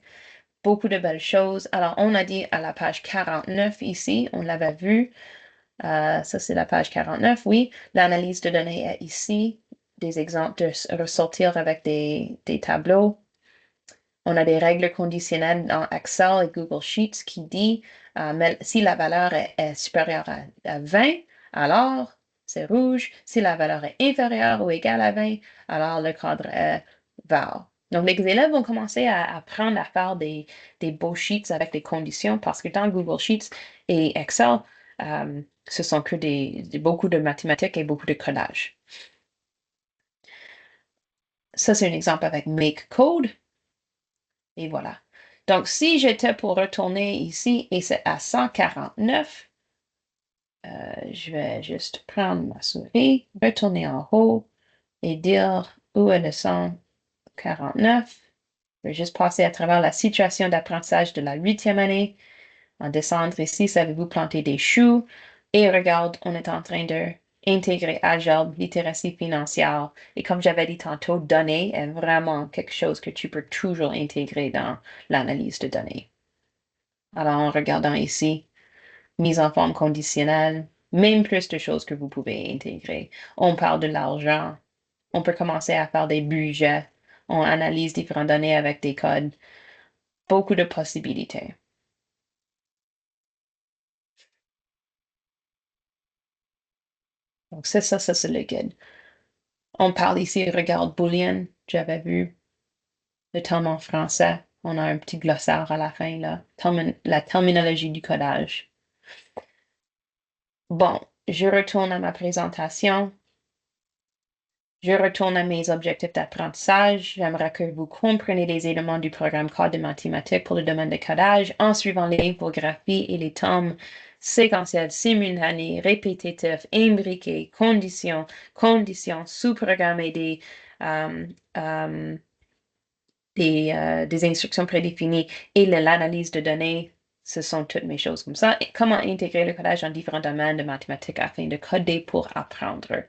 Beaucoup de belles choses. Alors, on a dit à la page 49 ici, on l'avait vu. Ça, c'est la page 49, oui. L'analyse de données est ici. Des exemples de ressortir avec des tableaux. On a des règles conditionnelles dans Excel et Google Sheets qui dit si la valeur est supérieure à 20, alors c'est rouge. Si la valeur est inférieure ou égale à 20, alors le cadre est vert. Donc, les élèves vont commencer à apprendre à faire des beaux sheets avec des conditions parce que dans Google Sheets et Excel, ce sont que beaucoup de mathématiques et beaucoup de codage. Ça, c'est un exemple avec Make Code. Et voilà. Donc, si j'étais pour retourner ici et c'est à 149, je vais juste prendre ma souris, retourner en haut et dire où est le 149. Je vais juste passer à travers la situation d'apprentissage de la 8e année. En descendre ici, savez-vous planter des choux? Et regarde, on est en train de intégrer algèbre, littératie financière. Et comme j'avais dit tantôt, données est vraiment quelque chose que tu peux toujours intégrer dans l'analyse de données. Alors, en regardant ici, mise en forme conditionnelle, même plus de choses que vous pouvez intégrer. On parle de l'argent. On peut commencer à faire des budgets. On analyse différentes données avec des codes. Beaucoup de possibilités. Donc, c'est ça, c'est le guide. On parle ici, regarde Boolean, j'avais vu le terme en français. On a un petit glossaire à la fin, là. La terminologie du codage. Bon, je retourne à ma présentation. Je retourne à mes objectifs d'apprentissage. J'aimerais que vous compreniez les éléments du programme Code de mathématiques pour le domaine de codage en suivant les infographies et les termes séquentiels, simultanés, répétitifs, imbriqués, conditions, sous-programmés, des instructions prédéfinies et l'analyse de données. Ce sont toutes mes choses comme ça. Et comment intégrer le codage dans différents domaines de mathématiques afin de coder pour apprendre.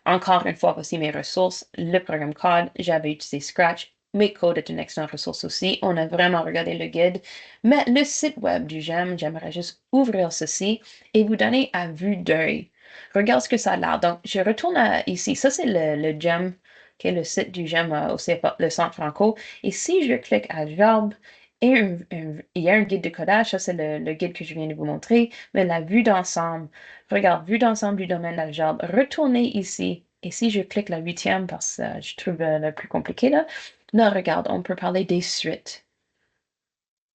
Encore une fois, voici mes ressources. Le programme Code, j'avais utilisé Scratch MakeCode est une excellente ressource aussi. On a vraiment regardé le guide. Mais le site web du GEM, j'aimerais juste ouvrir ceci et vous donner à vue d'œil. Regarde ce que ça a l'air. Donc, je retourne ici. Ça, c'est le GEM, qui est le site du GEM au CFA, le Centre Franco. Et si je clique à Job, il y a un guide de codage. Ça, c'est le guide que je viens de vous montrer. Mais la vue d'ensemble, regarde, vue d'ensemble du domaine d'Aljob. Retournez ici. Et si je clique la 8e, parce que je trouve le plus compliqué là, là, regarde, on peut parler des suites.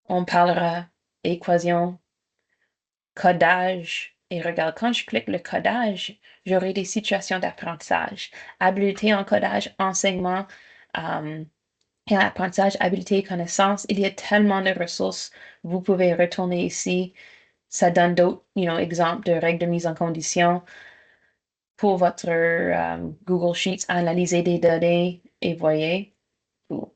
On parlera équation, codage. Et regarde, quand je clique le codage, j'aurai des situations d'apprentissage. Habileté en codage, enseignement et apprentissage, habileté et connaissance. Il y a tellement de ressources. Vous pouvez retourner ici. Ça donne d'autres exemples de règles de mise en condition pour votre Google Sheets, analyser des données et voyez, ou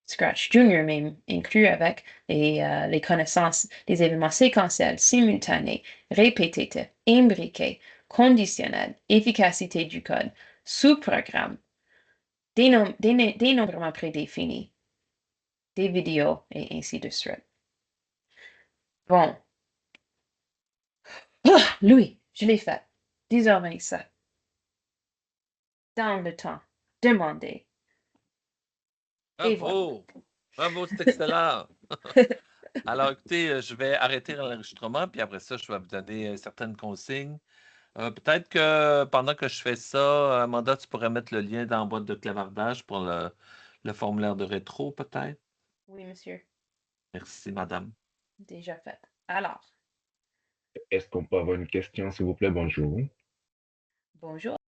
Scratch Junior même inclus avec les connaissances des événements séquentiels, simultanés, répétitifs, imbriqués, conditionnels, efficacité du code, sous-programme, dénombrement prédéfini, des vidéos et ainsi de suite. Bon. Ah, Louis, je l'ai fait. 10h27. Dans le temps demandé. Et voilà. Bravo! Bravo, c'est excellent! Alors, écoutez, je vais arrêter l'enregistrement, puis après ça, je vais vous donner certaines consignes. Peut-être que pendant que je fais ça, Amanda, tu pourrais mettre le lien dans la boîte de clavardage pour le formulaire de rétro, peut-être? Oui, monsieur. Merci, madame. Déjà fait. Alors, Est-ce qu'on peut avoir une question, s'il vous plaît? Bonjour. bonjour.